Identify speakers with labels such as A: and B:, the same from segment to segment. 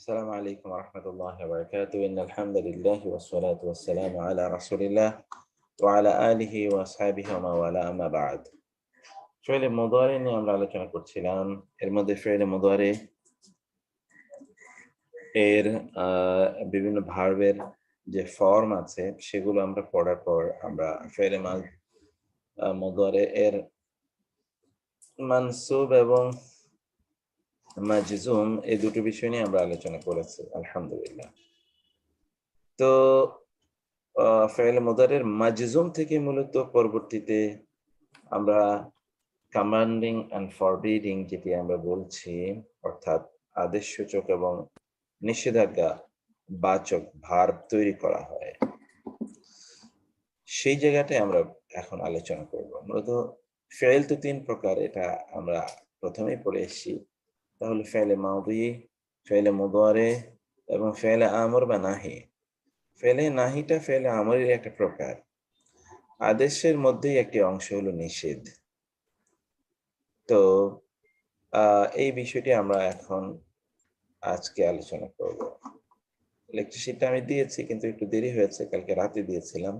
A: السلام عليكم ورحمة الله وبركاته. إن الحمد لله والصلاة والسلام على رسول الله وعلى آله وأصحابه ومن والاه أما بعد. فعل المضارع নিয়ে আমরা আলোচনা করছিলাম। এর মধ্যে ফেলে মুদারে এর বিভিন্ন ভার্বের যে ফর্ম আছে সেগুলো আমরা পড়ার পর আমরা ফেলে মুদারে এর মানসুব এবং মাজজুম এই দুটো বিষয় নিয়ে আমরা আলোচনা করেছি আলহামদুলিল্লাহ। তো ফেল মুদারের মাজজুম থেকে মূলত পরবর্তীতে আমরা কমান্ডিং অ্যান্ড ফরবিডিং যেটি আমরা বলছি, অর্থাৎ আদেশসূচক এবং নিষেধাজ্ঞা বাচক ভার্ব তৈরি করা হয়, সেই জায়গাটায় আমরা এখন আলোচনা করব। মূলত ফেল তো তিন প্রকার, এটা আমরা প্রথমেই পড়ে এসেছি। তাহলে ফেলে মাউদি, ফেলে মুদারে এবং ফেলে আমর বা নাহি। ফেলে নাহিটা ফেলে আমরের একটা প্রকার, আদেশের মধ্যেই একটি অংশ হলো নিষেধ। তো এই বিষয়টি আমরা এখন আজকে আলোচনা করব। লেকচারশিটটা আমি দিয়েছি কিন্তু একটু দেরি হয়েছে, কালকে রাতে দিয়েছিলাম।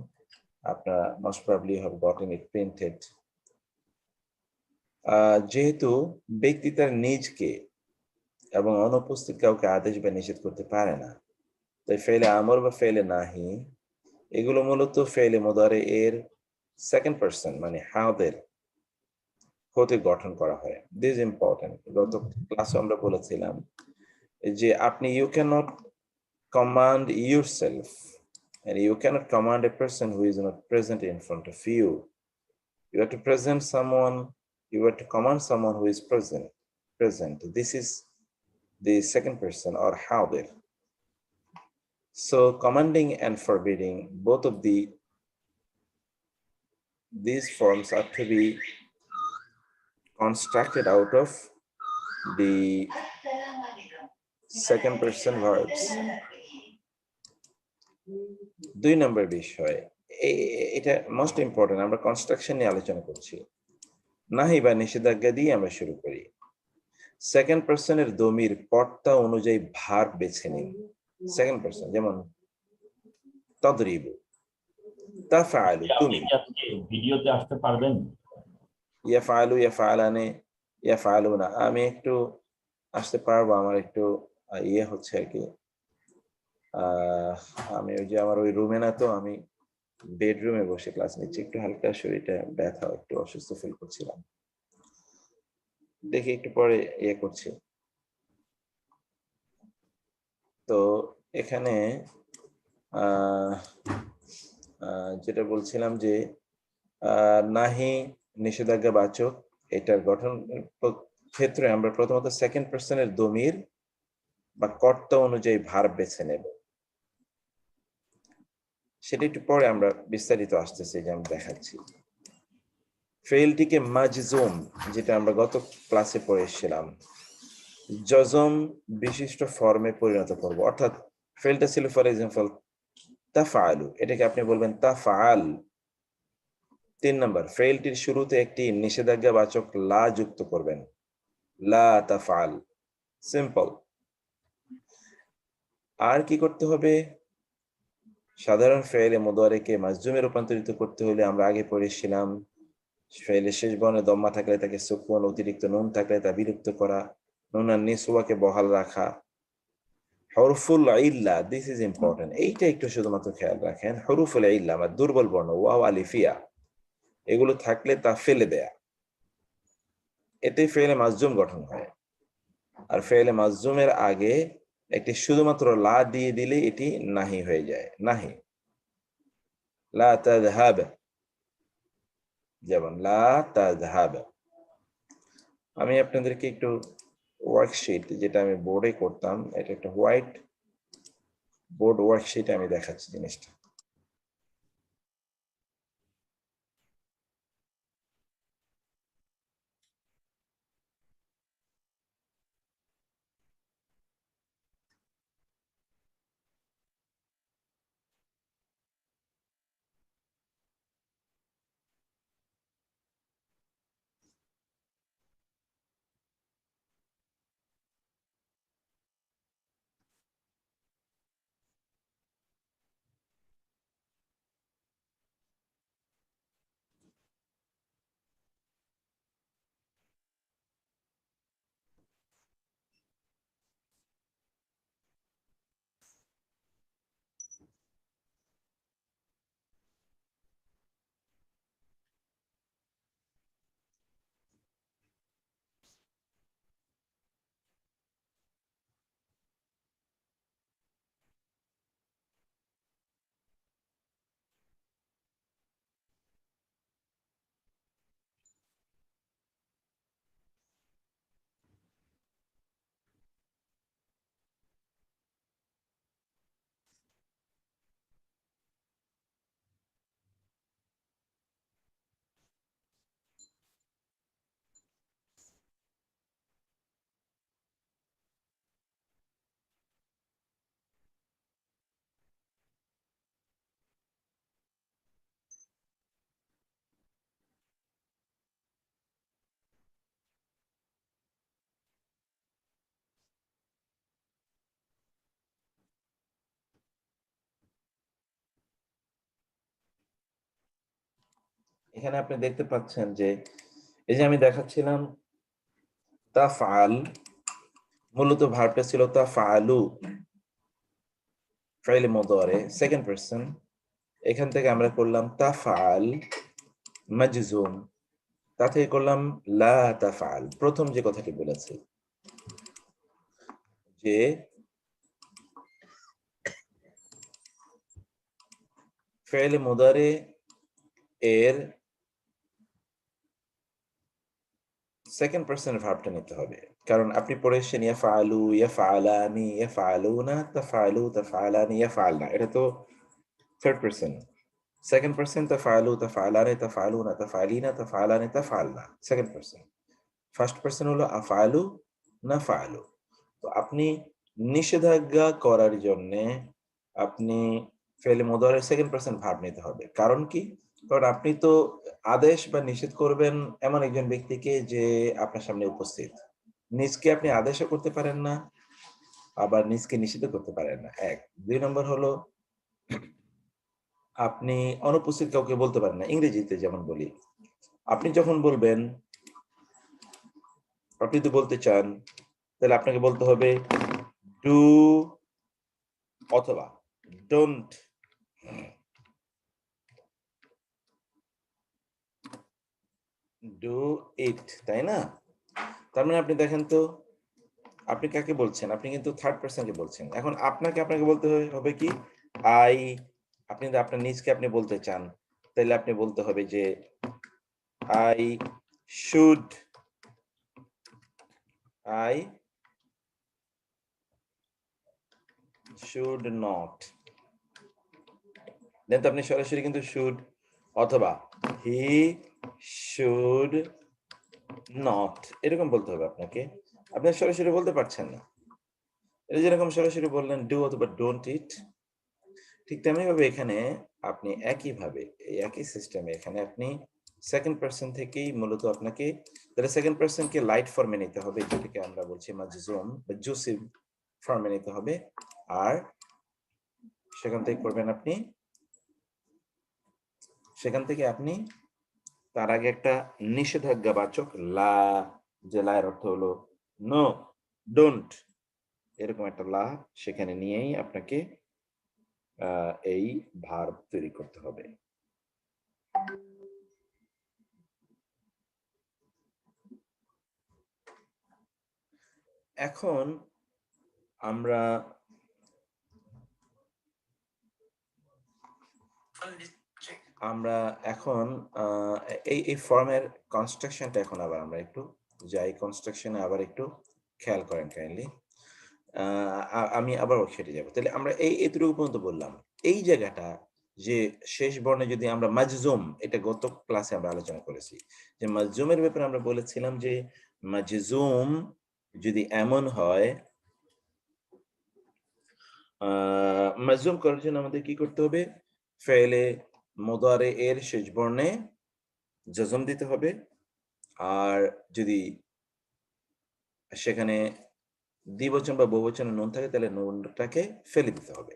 A: আপনারা most probably have gotten it printed. যেহেতু ব্যক্তি তার নিজকে এবং অনুপস্থিত কাউকে আদেশ বা নিষেধ করতে পারে না, তাই ফেলে আমর বা ফেলে নাহি এগুলো মূলত ফেলে মুদারে এর সেকেন্ড পার্সন মানে হাদের হতে গঠন করা হয়। This important. গত ক্লাসে আমরা বলেছিলাম যে আপনি you cannot command yourself and you cannot command a person who is not present in front of you. You have to present someone, you have to command someone who is present. This is the second person or hadir. So commanding and forbidding, both of these forms are to be constructed out of the second person verbs. 2 নম্বর বিষয়, এটা most important. আমরা construction নিয়ে আলোচনা করছি। নাহি বা নিষেধাজ্ঞা দিয়ে আমরা শুরু করি। সেকেন্ড পার্সনের দমির কর্তা অনুযায়ী ভার্ব বেছে নিন। সেকেন্ড পার্সন, যেমন তদরিবু, তাফআলু তুমি,
B: ভিডিওতে আসতে পারবেন?
A: ইয়াফআলু, ইয়াফআলানে, ইয়াফআলুনা। আমি একটু আসতে পারবো, আমার একটু ইয়ে হচ্ছে আর কি। আমি ওই যে আমার ওই রুমে না, তো আমি বেডরুমে বসে ক্লাস নিচ্ছি, একটু হালকা শরীরটা ব্যথা, একটু অসুস্থ ফিল করছিলাম। দেখি একটু পরে ইয়ে করছি। তো এখানে যেটা বলছিলাম যে নাহি নিষেধাজ্ঞা বাচক, এটার গঠন ক্ষেত্রে আমরা প্রথমত সেকেন্ড পার্সনের দমির বা কর্তা অনুযায়ী ভার্ব বেছে নেব। সেটা একটু পরে আমরা বিস্তারিত আসতেছি, যে আমি দেখাচ্ছি। ফেলটিকে মাজজুম, যেটা আমরা গত ক্লাসে পড়ে এসেছিলাম, জজম বিশিষ্ট ফর্মে পরিণত করব। অর্থাৎ ফেলটা ছিল ফর এক্সাম্পল তাফআলু, এটাকে আপনি বলবেন তাফআল। 3 নম্বর, ফেলটির শুরুতে একটি নিষেধাজ্ঞা বাচক লা যুক্ত করবেন, লা তাফআল, সিম্পল। আর কি করতে হবে? সাধারণ ফেলে মুদারেকে মাজজুমে রূপান্তরিত করতে হলে আমরা আগে পড়েছিলাম, ফেলের শেষ বর্ণে দম্মা থাকলে তাকে সুকুন, অতিরিক্ত নুন থাকলে তা বিলুপ্ত করা, নুন আর নিসওয়াকে বহাল রাখা। হরফুল ইল্লা, দিস ইজ ইম্পর্টেন্ট, এইটা একটু শুধুমাত্র খেয়াল রাখেন। হরফুল ইল্লা মানে দুর্বল বর্ণ, ওয়াও আলিফিয়া, এগুলো থাকলে তা ফেলে দেয়া, এতে ফেলে মাজজুম গঠন হয়। আর ফেলে মাজজুমের আগে একটি শুধুমাত্র লা দিয়ে দিলে এটি নাহি হয়ে যায়। নাহি, লা তাযহাব, যেমন লা তাযহাব। আমি আপনাদেরকে একটু ওয়ার্কশিট, যেটা আমি বোর্ডে করতাম, এটা একটা হোয়াইট বোর্ড ওয়ার্কশিট, আমি দেখাচ্ছি জিনিসটা। এখানে আপনি দেখতে পাচ্ছেন যে এই যে আমি দেখাচ্ছিলাম তাফআল, মূলত ভার্বটা ছিল তাফআলু, ফাইলে মুদারে সেকেন্ড পারসন। এখান থেকে আমরা করলাম তাফআল মাজজুম, তা থেকে করলাম লা তাফআল। প্রথম যে কথাটি বলেছি যে ফাইলে মুদারে এর সেকেন্ড পারসন ভার্বটা নিতে হবে, কারণ আপনি পড়ে এসেছেন ইয়াফআলু, ইয়াফআলানি, ইয়াফআলুনা, তাফআলু, তাফআলানি, ইয়াফআলনা, এটা তো থার্ড পারসন। সেকেন্ড পারসন তাফআলু, তাফআলানি, তাফআলুনা, তাফআলিনা, তাফআলানি, তাফআলনা, সেকেন্ড পারসন। ফার্স্ট পারসন হলো আফআলু, নাফআলু। তো আপনি নিষেধাজ্ঞা করার জন্যে আপনি ফেলে মুদারের সেকেন্ড পারসন ভার্ব নিতে হবে। কারণ কি? কারণ আপনি তো আদেশ বা নিষেধ করবেন এমন একজন ব্যক্তিকে যে আপনার সামনে উপস্থিত। নিজকে আপনি আদেশও করতে পারেন না, আবার নিজকে নিষেধও করতে পারেন না। ১। ২ নম্বর হলো আপনি অনুপস্থিত কাউকে বলতে পারেন না। ইংরেজিতে যেমন বলি, আপনি যখন বলবেন, আপনি যদি বলতে চান, তাহলে আপনাকে বলতে হবে ডু অথবা ডোন্ট ডু ইট, তাই না? তার মানে আপনি দেখেন তো আপনি কাকে বলছেন? আপনি কিন্তু থার্ড পারসন কে বলছেন। এখন আপনাকে বলতে হবে কি? আই, আপনি যদি আপনার নিজকে আপনি বলতে চান, তাহলে আপনি বলতে হবে যে I should, I should not. Then তো আপনি সরাসরি কিন্তু শুড অথবা হি শুড নট এরকম বলতে হবে আপনাকে। আপনি সরাসরি বলতে পারছেন না। এটা যেরকম সরাসরি বললেন ডু অথবা ডোন্ট ইট, ঠিক তেমনিভাবে এখানে আপনি একইভাবে এই একই সিস্টেমে এখানে আপনি সেকেন্ড পারসন থেকেই মূলত আপনাকে তাহলে সেকেন্ড পারসনকে লাইট ফর্মে নিতে হবে, যেটাকে আমরা বলছি মাজজুম বা জুসিম ফর্মে নিতে হবে। আর সেখান থেকে করবেন আপনি তার আগে একটা নিষেধাজ্ঞাবাচক লা, যে লা এর অর্থ হলো নো, ডোন্ট, এরকম একটা লা সেখানে নিয়েই আপনাকে এই ভার্ব তৈরি করতে হবে। এখন আমরা এখন এই ফর্মের কনস্ট্রাকশনটা এখন আবার আমরা একটু যাই, কনস্ট্রাকশনে আবার একটু খেয়াল করেন কাইন্ডলি। আমি আবার ওয়েবসাইটে যাব। তাহলে আমরা এতটুকু পর্যন্ত বললাম। এই জায়গাটা যে শেষ বর্ণে যদি আমরা মাজজুম, এটা গত ক্লাসে আমরা আলোচনা করেছি। যে মাজজুমের ব্যাপারে আমরা বলেছিলাম যে মাজজুম যদি এমন হয়, মাজজুম করার জন্য আমাদের কি করতে হবে? ফেলে মুদারে এর শেষ বর্ণে জজম দিতে হবে। আর যদি সেখানে দ্বিবচন বা বহুবচনে নুন থাকে তাহলে নুনটাকে ফেলে দিতে হবে।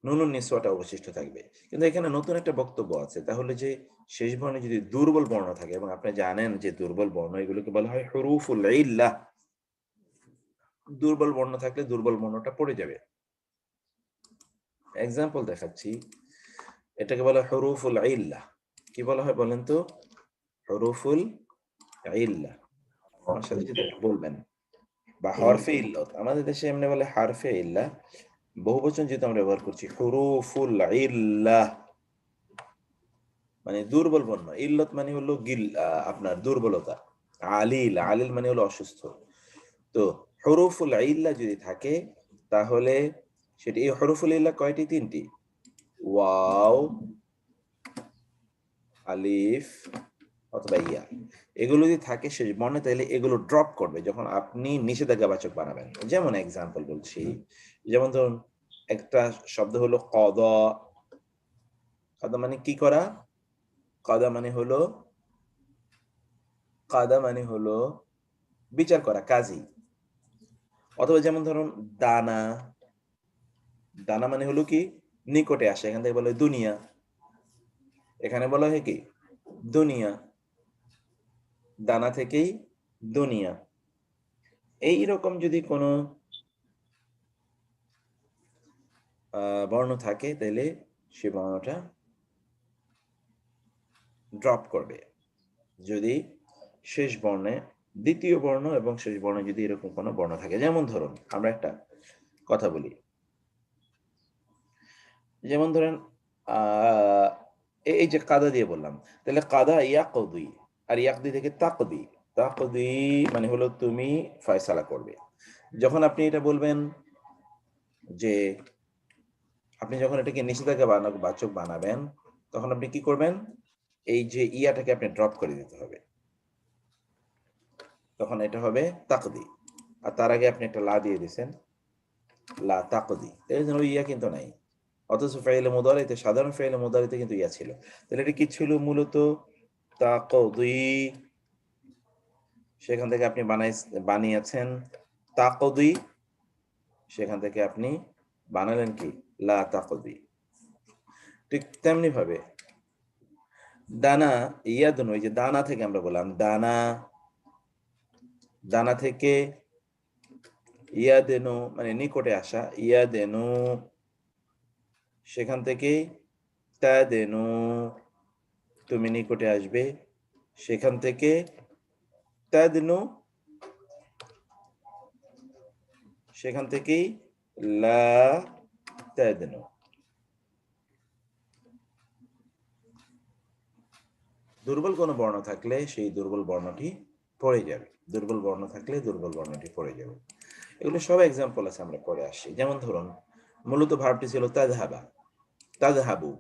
A: নুনুন নিসওয়াটা অবশিষ্ট থাকবে। কিন্তু এখানে নতুন একটা বক্তব্য আছে, তাহলে যে শেষ বর্ণে যদি দুর্বল বর্ণ থাকে, এবং আপনি জানেন যে দুর্বল বর্ণ এগুলোকে বলা হয় হুরুফুল ইল্লাহ। দুর্বল বর্ণ থাকলে দুর্বল বর্ণটা পড়ে যাবে। এক্সাম্পল দেখাচ্ছি, এটাকে বলা হয় হুরুফুল ইল্লাহ। কি বলা হয় বলেন তো? হুরুফুল ইল্লাহ। আমার সাথে যদি বলবেন, বা হরফে ইল্লত, আমাদের দেশে এমনি বলে হারফে ইল্লাহ, বহুবচন যেহেতু আমরা ব্যবহার করছি হুরুফুল ইল্লাহ, মানে দুর্বল বর্ণ। ইল্লত মানে হলো আপনার দুর্বলতা। আলিল মানে হলো অসুস্থ। তো হুরুফুল ইল্লাহ যদি থাকে তাহলে সেটি, এই হুরুফুল ইল্লাহ কয়টি? 3টি। ওয়াও, আলিফ অথবা ইয়া, এগুলো যদি থাকে শেষ বর্ণে, তাহলে এগুলো ড্রপ করবে যখন আপনি নিষেধাজ্ঞাবাচক বানাবেন। যেমন এক্সাম্পল বলছি, যেমন ধরুন একটা শব্দ হলো কদা। কদা মানে কি করা? কাদা মানে হলো বিচার করা, কাজী। অথবা যেমন ধরুন দানা, দানা মানে হলো কি? নিকটে আসে, এখান থেকে বলা হয় দুনিয়া। এখানে বলা হয় কি? দুনিয়া, দানা থেকেই দুনিয়া। এই রকম যদি কোনো বর্ণ থাকে তাহলে সে বর্ণটা ড্রপ করবে। যদি শেষ বর্ণে দ্বিতীয় বর্ণ এবং শেষ বর্ণে যদি এরকম কোনো বর্ণ থাকে, যেমন ধরুন আমরা একটা কথা বলি, যেমন ধরেন এই যে কাদা দিয়ে বললাম, তাহলে কাদা ইয়াকদি, আর ইয়াকদি থেকে তাকদি। তাকদি মানে হলো তুমি ফয়সালা করবে। যখন আপনি এটা বলবেন যে আপনি যখন এটাকে নিষেধাজ্ঞা বাচক বানাবেন, তখন আপনি কি করবেন, এই যে ইয়াটাকে আপনি ড্রপ করে দিতে হবে, তখন এটা হবে তাকদি। আর তার আগে আপনি একটা লা দিয়ে দিয়েছেন, লা তাকদি, এই জন্য ইয়া কিন্তু নাই। অথচ ফাইলে মুদারিতে, সাধারণ ফাইলে মুদারিতে কিন্তু ইয়া ছিল। তাহলে এটা কি ছিল মূলত? তাকদি। সেখান থেকে আপনি বানিয়েছেন তাকদি, সেখান থেকে আপনি বানালেন কি লা তাকদি। ঠিক তেমনি ভাবে দানা ইয়াদুন, ওই যে দানা থেকে আমরা বললাম দানা, দানা থেকে ইয়াদেনু মানে নিকটে আসা, ইয়াদেনু, সেখান থেকে তাদেনু তুমি নিকটে আসবে, সেখান থেকে তাদনু, সেখান থেকেই লা তাদনু। দুর্বল কোনো বর্ণ থাকলে সেই দুর্বল বর্ণটি পড়ে যাবে, দুর্বল বর্ণ থাকলে দুর্বল বর্ণটি পড়ে যাবে। এগুলো সব এক্সাম্পল আছে, আমরা পরে আসছি। যেমন ধরুন মূলত ভার্বটি ছিল তাযহাবা, তাযহাবু,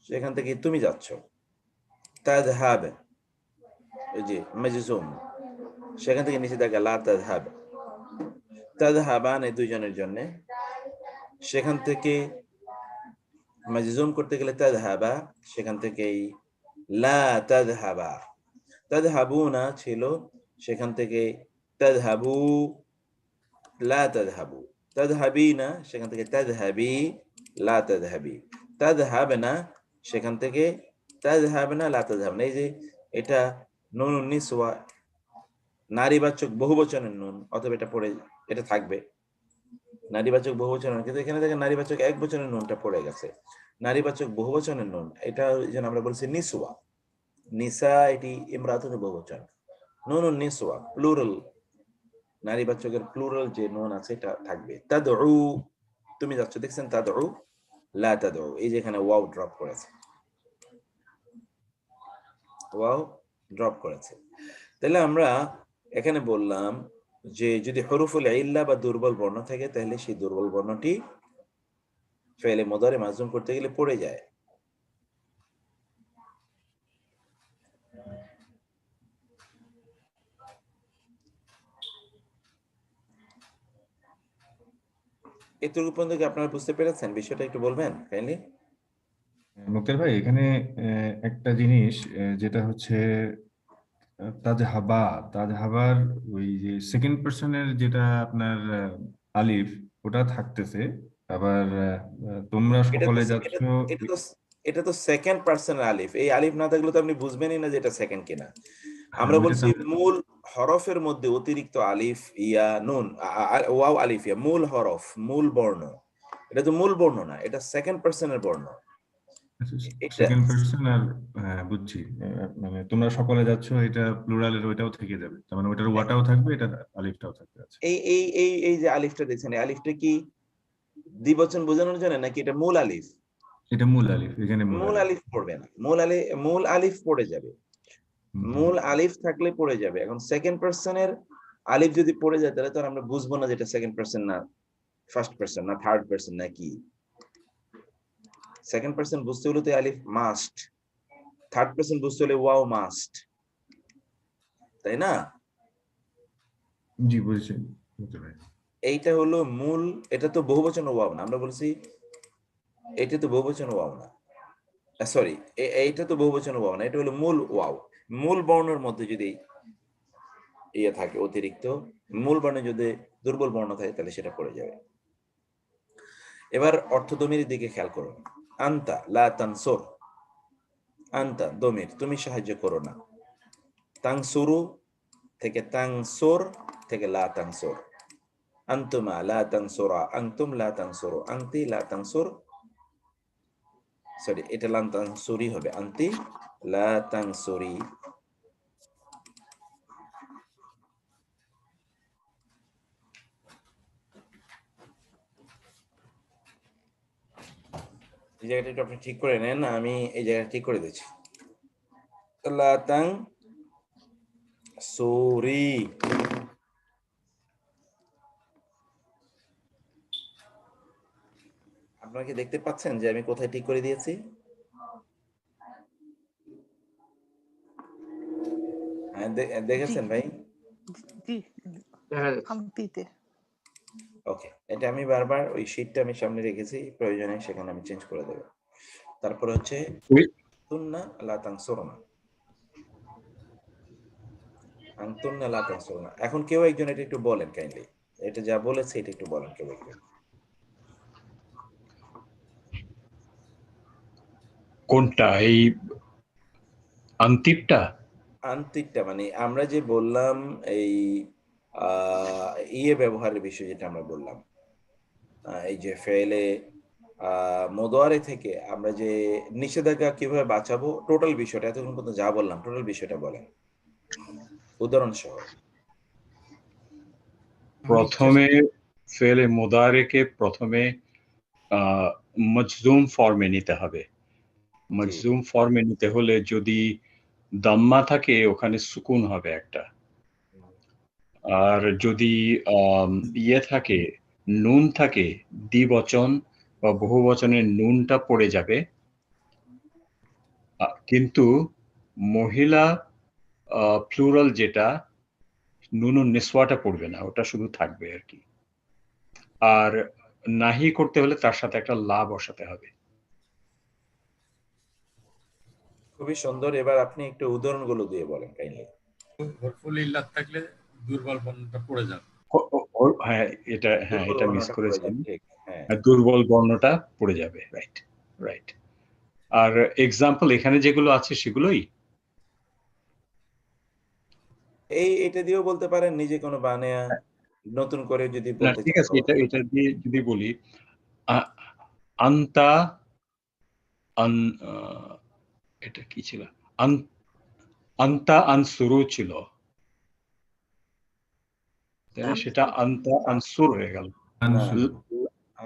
A: সেখান থেকে তুমি যাচ্ছ, তাযহাব, এই যে মাজজুম, সেখান থেকে নিচে দেখা লা তাযহাব, তাযহাবান এই দুইজনের জন্য, সেখান থেকে মাজজুম করতে গেলে তাযহাবা, সেখান থেকেই লা তাযহাবা। তাযহাবুনা ছিল, সেখান থেকে তাযহাবু, লা তাযহাবু। তাযহাবিনা, সেখান থেকে তাযহাবি, লা তাযহাবি। তাযহাবনা, সেখান থেকে তাযহাবনা, লা তাযহাবনা। এই যে এটা নুনুন নিসওয়া, নারীবাচক বহুবচনের নুন, অথবা এটা পড়ে, এটা থাকবে নারীবাচক বহুবচনের, কিন্তু এখানে দেখেন নারীবাচক এক বচনের নুনটা পড়ে গেছে, নারীবাচক বহুবচনের নুন, এটা যেন আমরা বলছি নিসওয়া, নিসা, এটি ইমরাতুন বহুবচন, নুনুন নিসওয়া প্লুরাল, নারীবাচকের প্লুরাল যে নুন আছে এটা থাকবে। তাদউ, তুমি যাচ্ছ, দেখছেন তাদউ, লা তাদউ, এই যে এখানে ওয়াও ড্রপ করেছে, ওয়াও ড্রপ করেছে। তাহলে আমরা এখানে বললাম যে যদি হরফুল ইল্লা বা দুর্বল বর্ণ থাকে, তাহলে সেই দুর্বল বর্ণটি ফেলে মুদারে মাজজুম করতে গেলে পড়ে যায়। এতটুকু পর্যন্ত কি আপনারা বুঝতে পেরেছেন? বিষয়টা একটু বলবেন কাইন্ডলি।
C: মুক্তার ভাই, এখানে একটা জিনিস যেটা হচ্ছে তাজহাবা, তাজহাবার ওই যে সেকেন্ড পার্সনের যেটা আপনার আলিফ, ওটা থাকতেছে। আবার তোমরা
A: এটা তো
C: সকলে
A: এটা
C: যাচ্ছ।
A: এটা তো এটা তো সেকেন্ড পার্সনের আলিফ, এই আলিফ না থাকলে তো আপনি বুঝবেনই না যে এটা সেকেন্ড কিনা।
C: হ্যাঁ,
A: আমরা
C: ওইটা তো
A: বলছি মূল হরফের মধ্যে অতিরিক্ত আলিফ ইয়া নুন ওয়াও আলিফ ইয়া মূল হরফ, মূল বর্ণ, এটা তো মূল বর্ণ না, এটা সেকেন্ড পার্সনের বর্ণ। এটা
C: সেকেন্ড পার্সন। আর বুঝছি, মানে তোমরা সকলে যাচ্ছ, এটা প্লুরালের, ওইটাও থেকে যাবে, তার মানে ওইটার ওয়াটাও থাকবে, এটা আলিফটাও থাকবে। আছে
A: এই এই এই এই যে আলিফটা দেখছেন, এই আলিফটা কি দ্বিবচন বোঝানোর জন্য নাকি এটা মূল আলিফ?
C: এটা মূল আলিফ, এখানে মূল
A: মূল
C: আলিফ।
A: আলিফ পড়বে না, মূল আলিফ পড়ে যাবে, মূল আলিফ থাকলে পড়ে যাবে। এখন সেকেন্ড পার্সনের আলিফ যদি পড়ে যায়, তাহলে তো আর আমরা বুঝবো না যেটা সেকেন্ড পার্সন না ফার্স্ট পার্সন না থার্ড পার্সন না কি। সেকেন্ড পার্সন বুঝতে হলে তো আলিফ মাস্ট, থার্ড পার্সন বুঝতে হলে ওয়াও মাস্ট, তাই না?
C: জি, বুঝছি মুক্তার ভাই।
A: এইটা হলো মূল, এটা তো বহুবচন ওয়াও না, আমরা বলছি এটা তো বহুবচন ওয়াও না, সরি এইটা তো বহুবচন ওয়াও না, এটা হলো মূল ওয়াও। মূল বর্ণের মধ্যে যদি ইয়ে থাকে অতিরিক্ত, মূল বর্ণে যদি দুর্বল বর্ণ থাকে, তাহলে সেটা পড়ে যাবে। এবার অর্থদমির দিকে খেয়াল করুন। আনতা লা তানসুর, আনতা দমির, তুমি সাহায্য করো না। তাংসুরু থেকে তাংসুর থেকে লা তাংসুর। আনতুমা লা তাংসুরা, আনতুম লা তাংসুরু, আনতি লা তাংসুর, সরি এটা লা তাংসুরি হবে, আনতি লা তাংসুরি। এই জায়গাটা একটু আপনি ঠিক করে নেন, আমি এই জায়গাটা ঠিক করে দিচ্ছি। লা তাংসুরি। আপনারা কি দেখতে পাচ্ছেন যে আমি কোথায় ঠিক করে দিয়েছি? হ্যাঁ, দেখেছেন ভাই?
D: জি আন্তিতে।
A: ওকে, এটা আমি বারবার ওই শীটটা আমি সামনে রেখেছি, প্রয়োজনে সেখানে আমি চেঞ্জ করে দেব। তারপরে হচ্ছে তুন্না লা তাংসুরনা, আনতুন্না লা তাংসুরনা। এখন কেউ একজন এটা একটু বলেন কাইন্ডলি, এটা যা বলেছে এটা একটু বলেন কেউ একজন।
E: কোনটা? এই আন্তিবটা?
A: আন্তিকটা মানে আমরা যে বললাম এই ব্যবহারের বিষয় যেটা আমরা বললাম, এই যে ফেলে মোদারে থেকে আমরা যে নিষেধাজ্ঞা কিভাবে বাঁচাবো, টোটাল বিষয়টা এতক্ষণ পর্যন্ত যা বললাম টোটাল বিষয়টা বলেন উদাহরণ সহ।
E: প্রথমে ফেলে মোদারেকে প্রথমে মজজুম ফর্মে নিতে হবে। মজজুম ফর্মে নিতে হলে যদি দাম্মা থাকে ওখানে সুকুন হবে একটা, আর যদি ইয়ে থাকে, নুন থাকে, দ্বিবচন বা বহুবচনের নুনটা পড়ে যাবে। কিন্তু মহিলা প্লুরাল যেটা, নুনুন নিসওয়াটা পড়বে না, ওটা শুধু থাকবে আর কি। আর নাহি করতে হলে তার সাথে একটা লা বসাতে হবে।
A: খুবই সুন্দর। এবার আপনি একটু উদাহরণগুলো দিয়ে বলেন কাইন্ডলি।
F: হরফুল ইল্লাত থাকলে দুর্বল বর্ণটা পড়ে যাবে।
E: হ্যাঁ এটা মিস করেছেন।
A: হ্যাঁ,
E: দুর্বল বর্ণটা পড়ে যাবে, রাইট রাইট। আর এক্সাম্পল এখানে যেগুলো আছে সেগুলোই
A: এটা দিয়েও বলতে পারেন, নিজে কোনো বানায়া নতুন করে যদি
E: না,
A: বলতে
E: ঠিক
A: চান।
E: আছে, এটা দিয়ে যদি বলি আন্তা এটা কি ছিল? আন্তা আনসুরু ছিল, সেটা আন্তা আনসুর হয়ে গেল।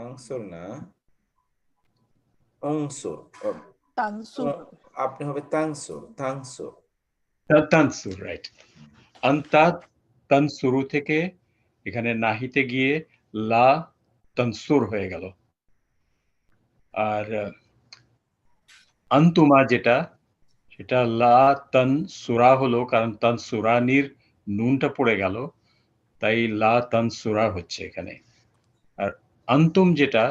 A: আনসুর না, অংসুর।
D: তানসুর
A: আপনি হবে তাংসুর, তাংসুর।
E: তানসুর, রাইট। আন্তা তানসুরু থেকে এখানে নাহিতে গিয়ে লা তানসুর হয়ে গেল। আর আন্তুমা যেটা, সেটা লা তানসুরা হলো, কারণ তানসুরানির নুনটা পড়ে গেল, তাই লা তানসুরা হচ্ছে এখানে। আর আন্তুম যেটা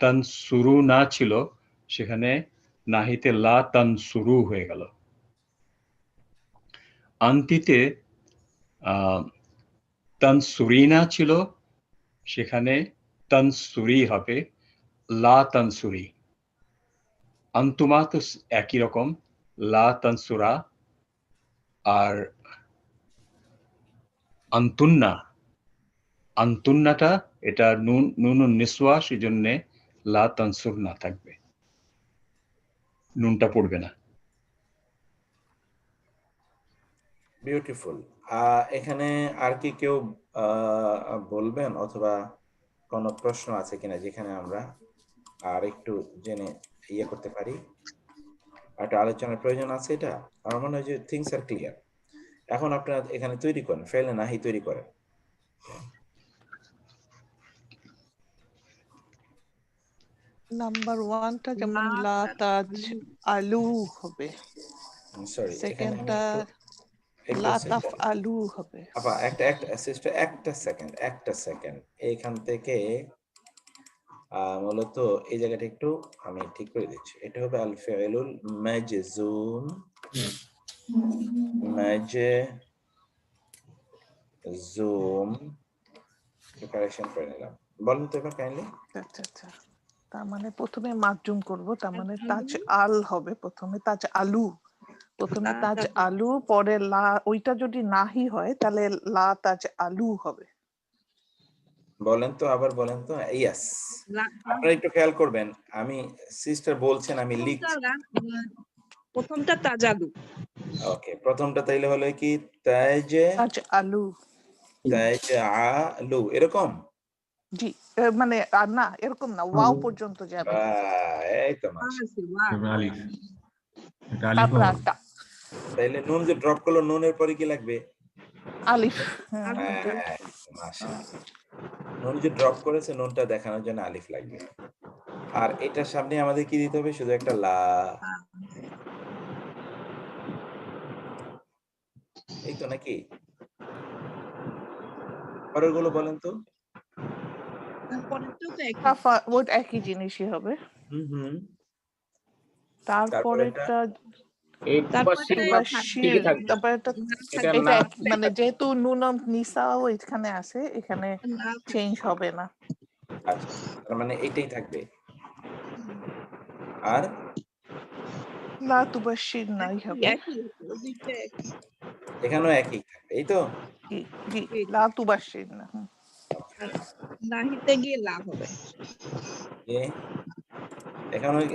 E: তানসুরু না ছিল, সেখানে নাহিতে লা তানসুরু হয়ে গেল। আন্তিতে তানসুরিনা ছিল, সেখানে তানসুরি হবে, লা তানসুরি। আন্তুমা তো একই রকম, লা তানসুরা। আর আন্তুন্নাটা এটা নুন নিসওয়া, সেজন্য লা তানসুর না থাকবে, নুনটা পড়বে না।
A: বিউটিফুল। এখানে আর কি কেউ বলবেন, অথবা কোনো প্রশ্ন আছে কিনা যেখানে আমরা আর একটু জেনে করতে পারি? একটা আলোচনার প্রয়োজন আছে এটা। আমার মনে হয় যে থিংস আর ক্লিয়ার। এখন আপনারা এখানে তৈরি করেন, ফেলে নাহি তৈরি করেন।
D: নাম্বার 1টা যেমন লা তাজ আলু হবে,
A: সরি,
D: সেকেন্ডটা লা তাফ আলু হবে।
A: আপা সিস্টার একটা সেকেন্ড এইখান থেকে মূলত এই জায়গাটা একটু আমি ঠিক করে দিচ্ছি। এটা হবে আল ফিউলুল মাজজুম, মাজজুম। কারেকশন করে নিলাম, বলেন তো এবার কাইন্ডলি।
D: আচ্ছা তার মানে প্রথমে মাজ্জুম করব, তার মানে তাজ আল হবে প্রথমে, তাজ আলু প্রথমে, তাজ আলু পরে লা, ওইটা যদি নাহি হয় তাহলে লা তাজ আলু হবে।
A: বলেন তো, আবার বলেন তো। ইয়েস, আপনারা একটু খেয়াল করবেন, আমি সিস্টার বলছেন, আমি লিখছি।
G: প্রথমটা তাজালু।
A: ওকে, প্রথমটা তাইলে হলো কি তাজ
D: তাজ আলু,
A: তাজ আলু, এরকম।
D: জি মানে আর না এরকম না, ওয়াও পর্যন্ত যাবে,
A: এই তো মাশাআল্লাহ।
C: তারপরে আলিফ, এটা আলিফ
D: তারপর
C: হবে।
D: আটা
A: তাইলে নুন যে ড্রপ করলো, নুনের পরে কি লাগবে?
D: আলিফ।
A: হ্যাঁ, মাশাআল্লাহ। নুন যে ড্রপ করেছে, নুনটা দেখানোর জন্য আলিফ লাগবে। আর এটার সামনে আমাদের কি দিতে হবে? শুধু একটা লা। এই তো নাকি? পরের গুলো বলেন তো।
G: পরেরটাও তো একই।
D: ওই একই জিনিসই হবে।
A: হুম।
D: তারপরেরটা
G: তারপরটা
D: তারপরেরটা এটা মানে যেহেতু নুন নিসাও এখানে আছে, এখানে চেঞ্জ হবে না।
A: আচ্ছা, তার মানে এইটাই থাকবে। আর
D: লা তুবাশশির নাই হবে,
G: একই, দুইটা একই।
A: এখানেও একই থাকবে, এই তো।
D: জি জি, লা তুবাশশির না।
G: আর নাহিতে গিয়ে লাভ হবে।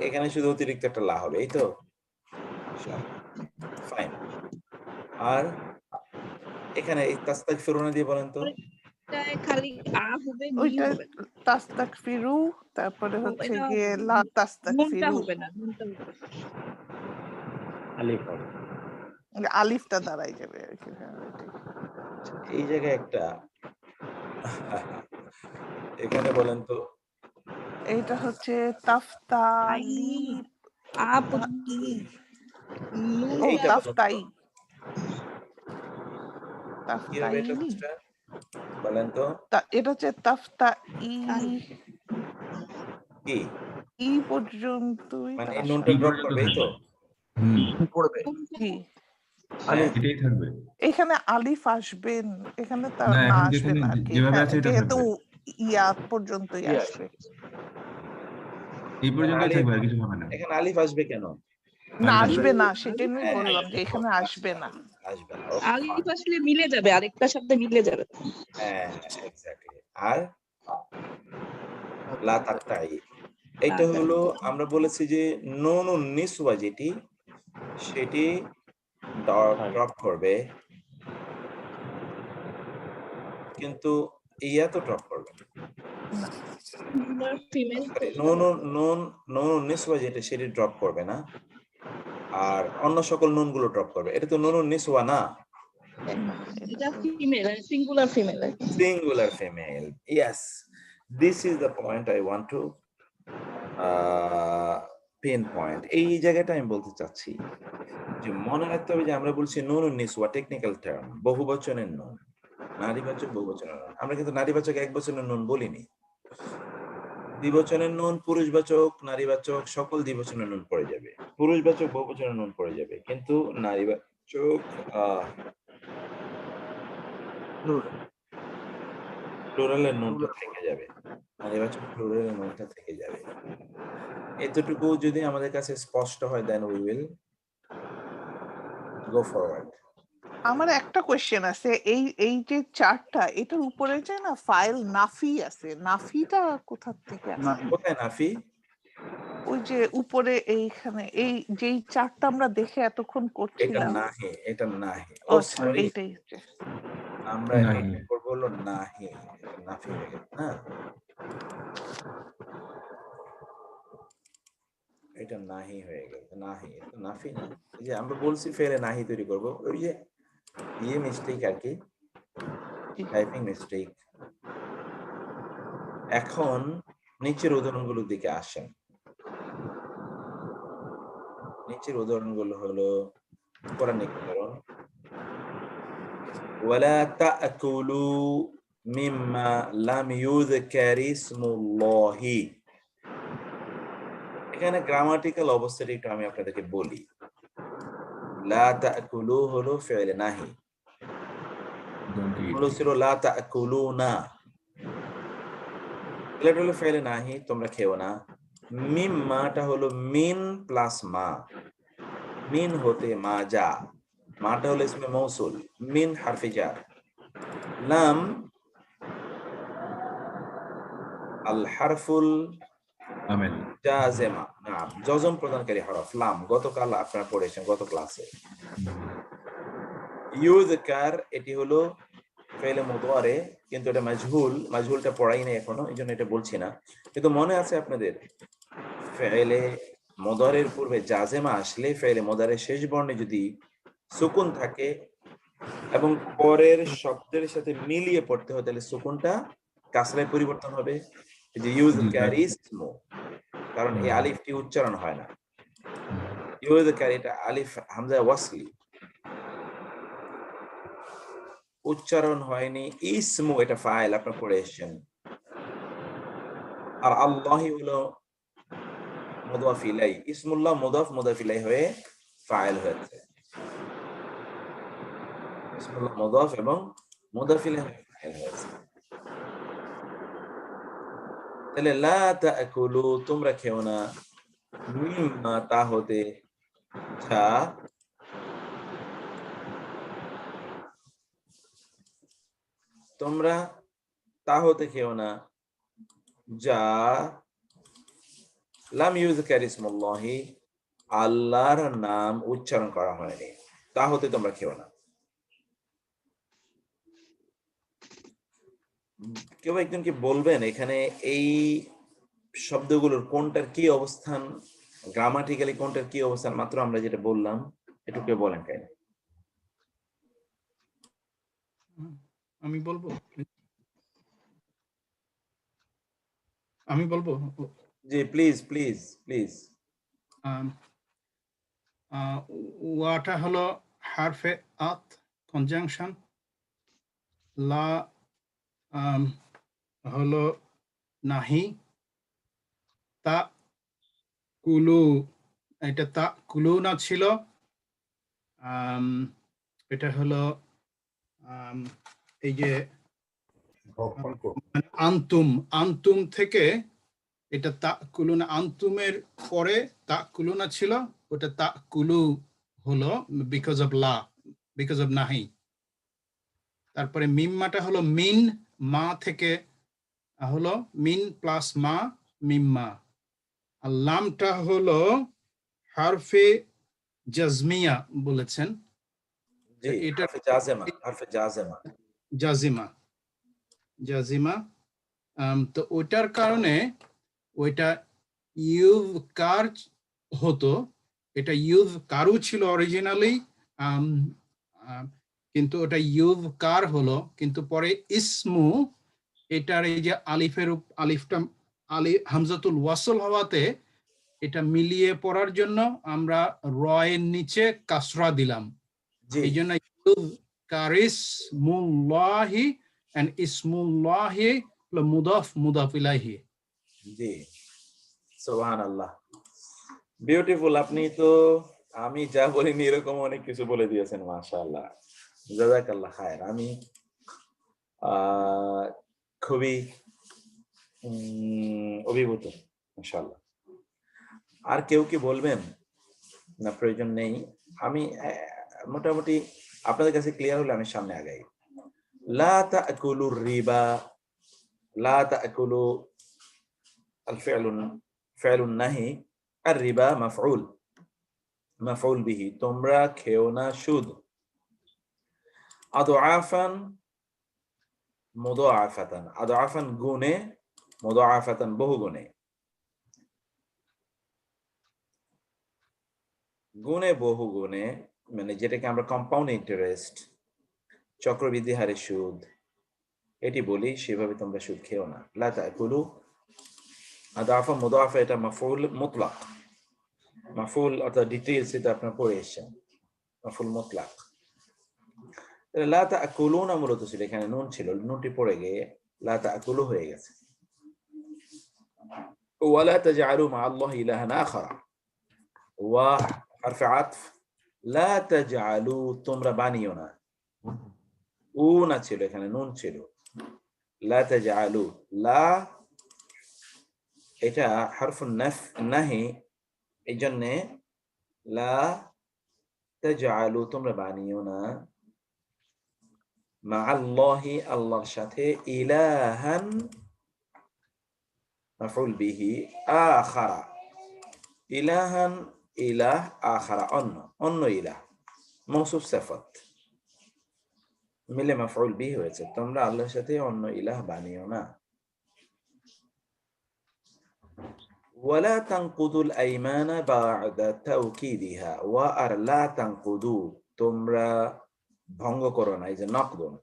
A: এখানে শুধু অতিরিক্ত একটা লা হবে, এই তো। ফাইন। আর এখানে এই তাস্তাগফিরুনা দিয়ে বলেন তো।
G: এটায় খালি আ হবে, নি
D: ওইটা
G: হবে না।
D: তাস্তাগফিরু, তারপরে হচ্ছে
G: এটা
D: গিয়ে লা
G: নুনটা
D: তাস্তাগফিরু,
G: হবে না, নুনটা হবে না।
B: আলিফ হবে।
D: আলিফটা দাঁড়াই যাবে আর কি। হ্যাঁ, এটাই।
A: এই জায়গায় একটা এখানে বলেন তো।
D: এইটা হচ্ছে তাফতালি,
G: আ নুন
D: ও
A: এইটা বলেন তো।
D: তাফতাই,
A: কি হবে এটা
D: তাফতাইনি,
A: সিস্টার? বলেন তো।
D: এটা হচ্ছে তাফতা ই,
A: কি
D: ই পর্যন্তই
A: মানে এই
D: আসবে।
A: নুনটা
C: এই
A: ড্রপ
C: পর্যন্ত
A: করবে, এই তো।
C: থাকবে।
A: পড়বে।
D: জি,
A: হ্যাঁ?
C: এটাই থাকবে।
D: এখানে আলিফ আসবেন, এখানে তার
C: না,
D: না
C: এখন
D: আসবে
C: যেখানে
D: না আর কি,
C: যেভাবে
D: হ্যাঁ,
C: আছে এটা
D: যেহেতু
C: থাকবে।
D: ইয়া পর্যন্তই আসবে।
C: এই পর্যন্তই
A: আলিফ,
C: থাকবে, আর কিছু হবে না।
A: এখানে আলিফ আসবে কেন?
D: না
C: আলিফ
D: আসবে না, সেটাই আমি
A: হ্যাঁ,
D: বললাম যে এখানে আসবে না।
A: আসবে না।
G: আলিফ আসলে মিলে যাবে, আরেকটার সাথে মিলে যাবে।
A: হ্যাঁ, এক্স্যাক্টলি। আর লা তাকতাই, এটা হলো আমরা বলেছি যে নুনুন নিসওয়া যেটি, সেটি ড্রপ করবে, কিন্তু ইয়া তো ড্রপ করবে না।
G: ফিমেল তো
A: নুনুন নিসওয়া যেটা, সেটি ড্রপ করবে না। আর অন্য সকল নুনগুলো ড্রপ করবে। এটা তো নুনুন নিসওয়া না,
G: এটা female, singular female.
A: Singular female. Yes, this is the point I want to pinpoint. এই জায়গাটা আমি বলতে চাচ্ছি যে মনে রাখতে হবে যে আমরা বলছি নুনুন নিসওয়া, টেকনিক্যাল টার্ম, বহুবচনের নুন, নারীবাচক বহুবচনের নুন। আমরা কিন্তু নারীবাচক একবচনের নুন বলিনি। দ্বিবচনের নুন, পুরুষবাচক, নারীবাচক সকল দ্বিবচনের নুন পড়ে যাবে, পুরুষবাচক বহুবচনের নুন পড়ে যাবে, কিন্তু নারীবাচক প্লুরালের নুনটা থেকে যাবে, নারীবাচক প্লুরালের নুনটা থেকে যাবে। এতটুকু যদি আমাদের কাছে স্পষ্ট হয়, then we will go forward.
D: আমার একটা কোশ্চেন আছে, এই যে চার্টটা, এটার উপরে যে না ফাইল নাফি আছে, নাফিটা কোথা থেকে আসে?
A: কোথায় নাফি?
D: ওই যে উপরে এইখানে, এই যেই চার্টটা আমরা দেখে এতক্ষণ
A: এটা
D: করছিলাম।
A: নাহি, এটা নাহি। ও
D: আচ্ছা,
A: সরি,
D: এইটাই হচ্ছে।
A: আমরা
C: নাহি।
A: এটা করব হলো নাহি, এটা নাফি হয়ে গেছে না, এটা নাহি হয়ে গেল। নাহি, এটা নাফি না। এই যে আমরা বলছি ফেলে নাহি তৈরি করব, ওই যে ইয়ে মিস্টেক আর কি, টাইপিং মিস্টেক। এখন নিচের উদাহরণগুলোর দিকে আসেন। নিচের উদাহরণগুলো হলো কোরআনিক উদাহরণ। ওয়ালা তাকুলু মিম্মা লাম ইউযকার ইসমুল্লাহি। এখানে গ্রামাটিক্যাল অবস্থাটা একটু আমি আপনাদেরকে বলি। লা তাকুলু হলো ফি'ল নাহি, হলো ছিল লা তাকুলুনা। এটা হলো ফি'ল নাহি, তোমরা খেও না। মিম মাটা হলো মিন প্লাস মা, মিন হতে মা যা, মাটা হলো ইসমে মৌসুল, মিন হারফে জার। লাম আল হারফুল
C: আমেল।
A: জাজেমা, না জজম প্রদানকারী হরফ লাম, গতকাল আপনারা পড়েছেন গত ক্লাসে। ইউযকার এটি হলো ফেলে মুদারে, কিন্তু এটা মাজহুল, মাজহুলটা পড়াই নাই এখনো, এই জন্য এটা বলছি না। কিন্তু মনে আছে আপনাদের ফেলে মুদারের পূর্বে জাজেমা আসলে ফেলে মুদারের শেষ বর্ণে যদি সুকুন থাকে এবং পরের শব্দের সাথে মিলিয়ে পড়তে হয়, তাহলে সুকুনটা কাসরায় পরিবর্তন হবে। এই যে ইউযকার ইসমু, কারণ এই আলিফটি উচ্চারণ হয় না। ইউযকার এটা আলিফ হামজা ওয়াসলি, উচ্চারণ হয়নি। ইসমু এটা ফাইল, আপনারা পড়ে এসেছেন। আর আল্লাহি হলো মুদাফ ইলাই, ইসমুল্লাহ মুদাফ, মুদাফ ইলাই হয়ে ফাইল হয়েছে। ইসমুল্লাহ মুদাফ এবং মুদাফ ইলাই হয়ে ফাইল হয়েছে। তাহলে লা তাকুলু তোমরা খেও না, মিম্মা তা হতে যা, তোমরা তা হতে খেও না যা লাম ইউযকার ইসমুল্লাহি, আল্লাহর নাম উচ্চারণ করা হয়নি, তা হতে তোমরা খেও না। কেউ একজন কি বলবেন এখানে এই শব্দগুলোর কোনটার কি অবস্থান, গ্রামাটিক্যালি কোনটার কি অবস্থান? মাত্র আমরা যেটা বললাম একটু কেউ বলেন কেন?
F: আমি বলবো, আমি বলবো।
A: জি প্লিজ প্লিজ প্লিজ।
F: ওয়াটা হলো হারফে আত কনজাংশন, লা হলো নাহি, তা কুলু এটা তা কুলু না ছিল, এটা হলো এই যে আন্তুম, আন্তুম থেকে এটা তা কুলু না, আন্তুমের পরে তা কুলু না ছিল, ওটা তা কুলু হলো বিকজ অফ লা, বিকজ অফ নাহি। তারপরে মিম্মাটা হলো মিন, মা থেকে হলো মিন প্লাস মা, মিম্মা। আর লামটা হলো হারফে জাজমিয়া বলেছেন,
A: জি
F: এটা
A: হারফে জাজেমা, হারফে জাজেমা,
F: জাজিমা, জাজিমা। তো ওইটার কারণে ওইটা ইউজ কার হতো, এটা ইউজ কারু ছিল অরিজিনালি, কিন্তু ওটা ইউজ কার হলো, কিন্তু পরে ইসমু এটার এই যে আলিফের আলিফটা আলি হামজাতুল ওয়াসল হওয়াতে এটা মিলিয়ে পড়ার জন্য আমরা রয়ের নিচে কাসরা দিলাম।
A: জি
F: এই জন্য ইউজ কারিসমুল্লাহি এন্ড ইসমুল্লাহি মুদাফ মুদাফ ইলাইহি।
A: জি সুবহানাল্লাহ, বিউটিফুল। আপনি তো আমি যা বলিনি এরকম অনেক কিছু বলে দিয়েছেন, মাশাআল্লাহ, জাযাকাল্লাহ খায়ের। আমি খুবই অভিভূত, মাশাআল্লাহ। আর কেউ কি বলবেন? না প্রয়োজন নেই, আমি মোটামুটি আপনাদের কাছে ক্লিয়ার হলে আমি সামনে আগাই। লা তাকুলু রিবা, লা তাকুলু আল ফি'লুন নাহি, আর রিবা মাফউল, মাফউল বিহি, তোমরা খেও না সুদ। আদআফান মুদাআফাতান, আদআফান গুণে, মুদাআফাতান বহু গুণে, গুণে বহু গুণে, মানে যেটাকে আমরা কম্পাউন্ড ইন্টারেস্ট, চক্রবৃদ্ধি হারে সুদ, এটি বলি, সেভাবে তোমরা সুদ খেও না। লা তাকুলু আদাফা মুদাফা, এটা মাফউল মুতলাক, মাফউল অর্থাৎ ডিটেইলস এটা আপনারা পড়ে এসেছেন, মাফউল মুতলাক। লা তাকুলুনা মূলত ছিল, এখানে নুন ছিল, নুনটি পড়ে গিয়ে লা তাকুলু হয়ে গেছে। ওয়ালা তাজআলু মা আল্লাহি ইলাহান আখার, ওয়া হারফে আতফ, লা তাজআলু তোমরা বানিও না, উ না ছিল, এখানে নুন ছিল। লা তাজআলু, লা এটা হারফুন নাহি, এই জন্যে লা তাজআলু তোমরা বানিও না মাআল্লাহি আল্লাহর সাথে ইলাহান মাফউল বিহি আখারা, ইলাহান ইলাহ আখারা অন্য ইলাহ মৌসুফ সিফাত মিলে মাফউল বিহি হয়েছে, তোমরা আল্লাহর সাথে অন্য ইলাহ বানিও না। ওয়ালা তানকুদুল আইমানা বা'দা তাওকিদিহা, ওয়া আর লা তানকুদু তোমরা ভঙ্গ করো না, এই যে নাকদুন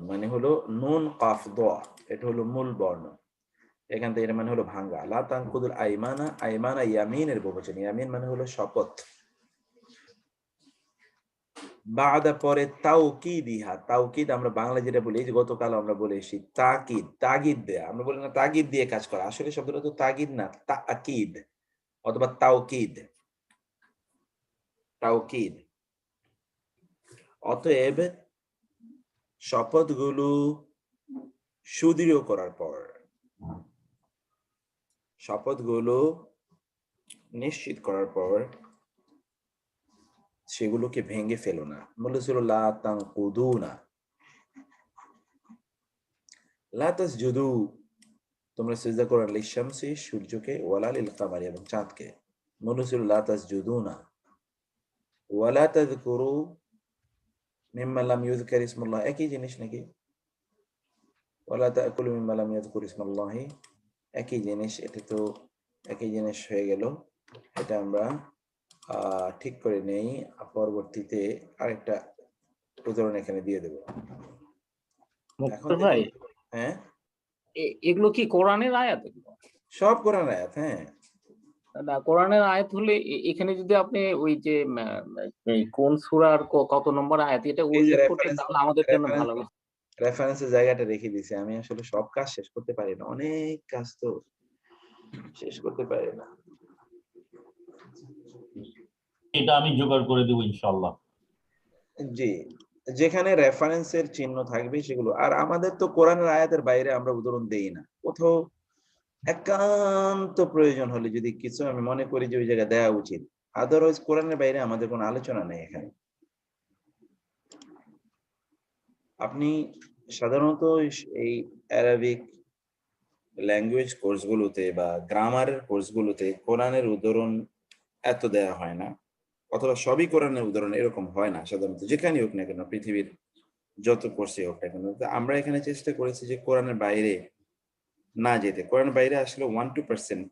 A: মানে হলো নুন কাফ দোয়া, এটা হলো মূল বর্ণ, এখান থেকে এটা মানে হলো ভাঙ্গা। লা তানকুদুল আইমানা, আইমানা ইয়ামিনের বহুবচন, ইয়ামিন মানে হলো শপথ। বাদা পরে তাওকিদিহা, তাওকিদ আমরা বাংলা যেটা বলি, এই যে গতকাল আমরা বলে এসেছি তাকিদ, তাগিদ দেয়া, আমরা বলি না তাগিদ দিয়ে কাজ করা, আসলে শব্দটা তো তাগিদ না, তাকিদ অথবা তাওকিদ, তাওকিদ। অতএব শপথগুলো সুদৃঢ় করার পর, শপথগুলো নিশ্চিত করার পর সেগুলোকে ভেঙে ফেলো না। বলেছিল লা তানকুদুনা, লা তাসজুদু তোমরা সিজদা করো না লিশামসি সূর্যকে, ওয়ালা লিল কামারি এবং চাঁদকে। বলেছিল লা তাসজুদুনা ওয়ালা তাযকুরু মিম্মা লাম ইউযকার ইসমুল্লাহ, একই জিনিস নাকি? ওয়ালা তাকুলু মিম্মা লাম ইয়াযকুর ইসমুল্লাহি, একই জিনিস, এটা তো একই জিনিস হয়ে গেল। এটা আমরা ঠিক করে নেই, পরবর্তীতে আরেকটা উদাহরণ এখানে দিয়ে দেব। এখন
B: মুক্তার ভাই,
A: হ্যাঁ
B: এগুলো কি কোরআনের আয়াত?
A: সব কোরআন আয়াত, হ্যাঁ
B: না, কোরআনের আয়াত হলে এখানে যদি আপনি ওই যে এই কোন সূরার কত নম্বর আয়াত এটা
A: এই যে
B: উল্লেখ করতে, তাহলে আমাদের জন্য ভালো হবে।
A: রেফারেন্সের জায়গাটা রেখে দিয়েছি। আমি আসলে সব কাজ শেষ করতে পারি না, অনেক কাজ তো শেষ করতে পারি না।
H: এটা আমি জোগাড় করে দেবো ইনশাআল্লাহ।
A: জি, যেখানে রেফারেন্সের চিহ্ন থাকবে সেগুলো। আর আমাদের তো কোরআনের আয়াতের বাইরে আমরা উদাহরণ দেই না, কোথাও একান্ত প্রয়োজন হলে যদি কিছু আমি মনে করি যে ওই জায়গায় দেওয়া উচিত, আদারওয়াইজ কোরআনের বাইরে আমাদের কোনো আলোচনা নেই এখানে। আপনি সাধারণত এই অ্যারাবিক ল্যাঙ্গুয়েজ কোর্সগুলোতে বা গ্রামারের কোর্সগুলোতে কোরআনের উদাহরণ এত দেওয়া হয় না, অথবা সবই কোরআনের উদাহরণ এরকম হয় না সাধারণত, যেখানেই হোক না কেন, পৃথিবীর যত কোর্সে হোক না কেন। আমরা এখানে চেষ্টা করেছি যে কোরআনের বাইরে না যেতে, কোরআনের বাইরে আসলে 1-2%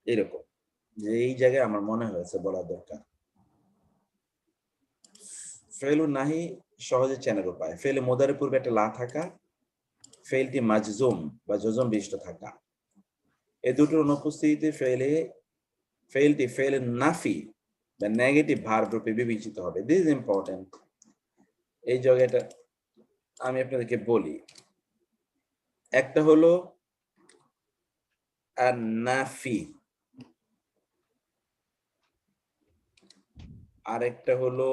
A: এরকম, যে এই জায়গায় আমার মনে হয়েছে বলা দরকার। ফেলু নাহি সহজে চেনার উপায়, ফেলে মোদারের পূর্বে একটা লা থাকা, ফেলটি মাজজুম বা জজম বিশিষ্ট থাকা, এই দুটোর অনুপস্থিতিতে ফেলটি ফেলে নাফি বা নেগেটিভ ভার্ব রূপে বিবেচিত হবে। This is important. এই জায়গাটা আমি আপনাদেরকে বলি, একটা হলো নাফি, আরেকটা হলো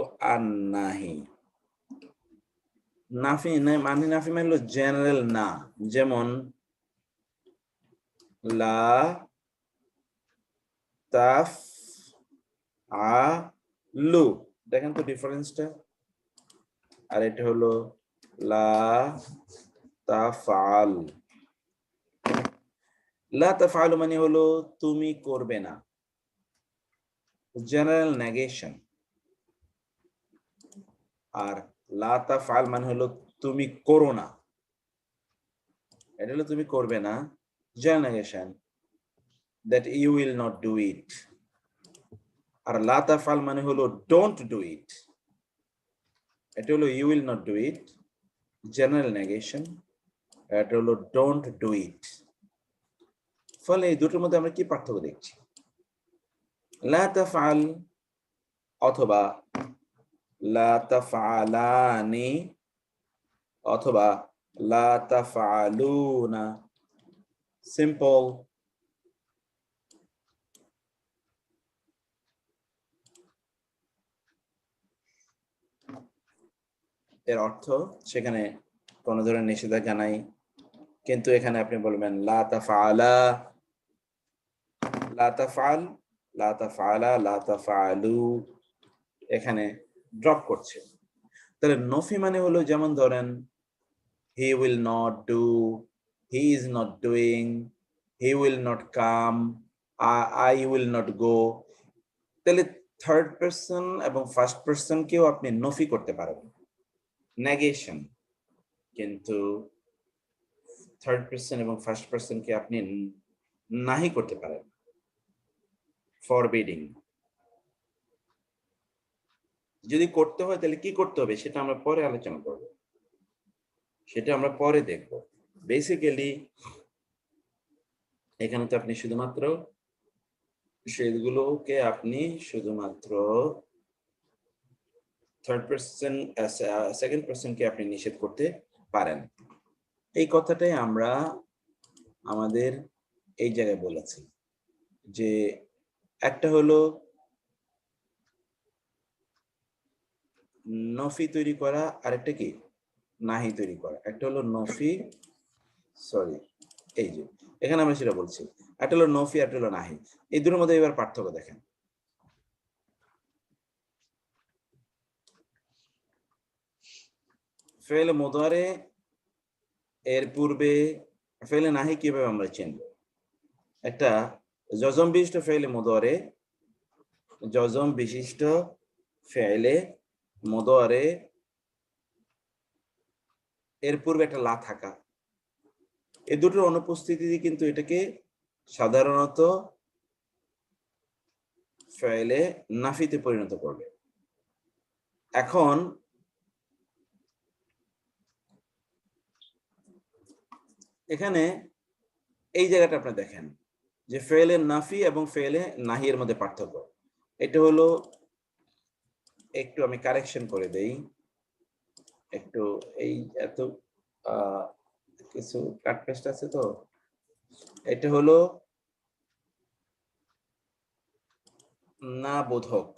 A: নাহি। নাফি মানে নাফি মানে হলো জেনারেল না, যেমন লা তাফ আলু, দেখেন তো ডিফারেন্সটা। আর এটা হলো লা তাফআল। লা তাফআল মানে হলো তুমি করবে না, জেনারেল নেগেশন। আর লা তাফআল মানে হলো তুমি করো না, এটা হলো তুমি করবে না, general negation, that you will not do it. আর লা তাফআল মানে হলো don't do it, এটা হলো you will not do it, general negation, এটা হলো don't do it। ফলে এই দুটোর মধ্যে আমরা কি পার্থক্য দেখছি? লা তাফআল অথবা লা তাফআলানি অথবা লা তাফআলুনা, সিম্পল। এর অর্থ সেখানে কোনো ধরনের নিষেধাজ্ঞা নাই, কিন্তু এখানে আপনি বলবেন লা তাফআলা, লা তাফআল, লা তাফআলা, লা তাফআলু, এখানে ড্রপ করছে। তাহলে নফি মানে হলো যেমন ধরেন he will not do, he is not doing, he will not come, I will not go। তাহলে থার্ড পারসন এবং ফার্স্ট পারসন কেও আপনি নফি করতে পারেন, নেগেশন। কিন্তু থার্ড পারসন এবং ফার্স্ট পারসনকে আপনি নাহি করতে পারেন, ফরবিডিং। যদি করতে হয় তাহলে কি করতে হবে সেটা আমরা পরে আলোচনা করব, সেটা আমরা পরে দেখব। বেসিক্যালি এখানে তো আপনি শুধুমাত্র সেগুলোকে আপনি শুধুমাত্র থার্ড পারসন সেকেন্ড পারসনকে আপনি নিষেধ করতে পারেন। এই কথাটাই আমরা আমাদের এই জায়গায় বলেছি যে একটা হলো নফি তৈরি করা, আরেকটা কি নাহি তৈরি করা। একটা হলো নফি, সরি এই যে এখানে আমরা সেটা বলছি, একটা হলো নফি, একটা হলো নাহি। এই দুটোর মধ্যে এবার পার্থক্য দেখেন। ফেলে মুদারে এর পূর্বে ফেলে নাহি কিভাবে আমরা চিনব? একটা জজম বিশিষ্ট ফেলে মুদারে, জজম বিশিষ্ট ফেলে মুদারে এর পূর্বে একটা লা থাকা, এই দুটোর অনুপস্থিতি কিন্তু এটাকে সাধারণত ফেলে নাফিতে পরিণত করবে। এখন এখানে এই জায়গাটা আপনি দেখেন যে ফেলে নাফি এবং ফেলে নাহির মধ্যে পার্থক্য। এটা হলো, একটু আমি কারেকশন করে দেই, একটু এই এত কিছু কাট পেস্ট আছে তো। এটা হলো না বোধক,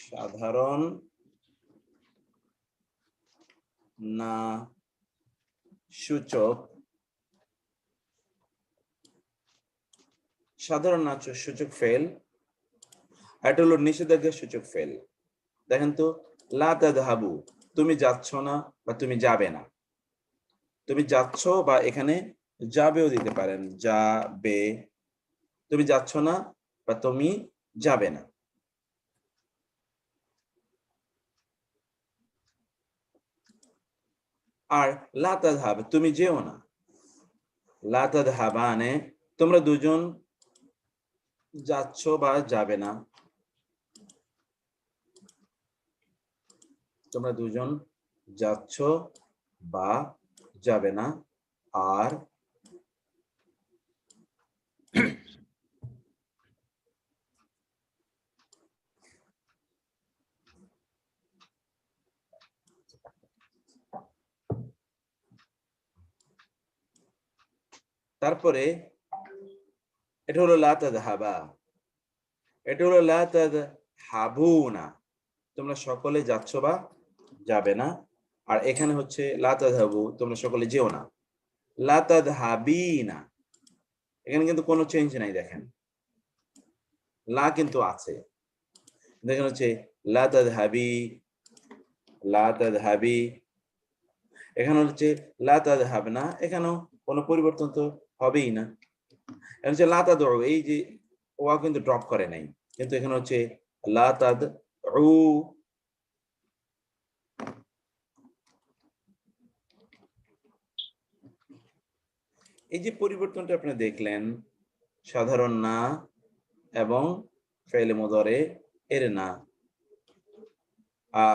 A: সাধারণ না সূচক, সাধারণ না সূচক ফেল। এটা হলো নিষেধাজ্ঞা সূচক ফেল। দেখেন তো, লা তাযহাবু, তুমি যাচ্ছ না বা তুমি যাবে না। তুমি যাচ্ছ বা এখানে যাবেও দিতে পারেন, যাবে। তুমি যাচ্ছ না বা তুমি যাবে না। আর লা তাযহাব, তুমি যেও না। লা তাযহাবানে, তোমরা দুজন যাচ্ছ বা যাবে না, তোমরা দুজন যাচ্ছ বা যাবে না। আর তারপরে এটা হলো লা তাযহাবা, এটা হলো লা তাযহাবুনা, তোমরা সকলে যাচ্ছ বা যাবে না। আর এখানে হচ্ছে লা তাযহাবু, তোমরা সকলে যেও না। লা তাযহাবিনা, এখানে কিন্তু কোনো চেঞ্জ নাই। দেখেন লা কিন্তু আছে, দেখেন হচ্ছে লা তাযহাবি, লা তাযহাবি। এখানে হচ্ছে লা তাযহাবনা, এখানেও কোনো পরিবর্তন তো হবেই না। এখন হচ্ছে লা তাদউ, এই যে ওয়া কিন্তু ড্রপ করে নাই, কিন্তু এখানে হচ্ছে লা তাদউ। এই যে পরিবর্তনটা আপনি দেখলেন, সাধারণ না এবং ফেলে মুদারে এর না,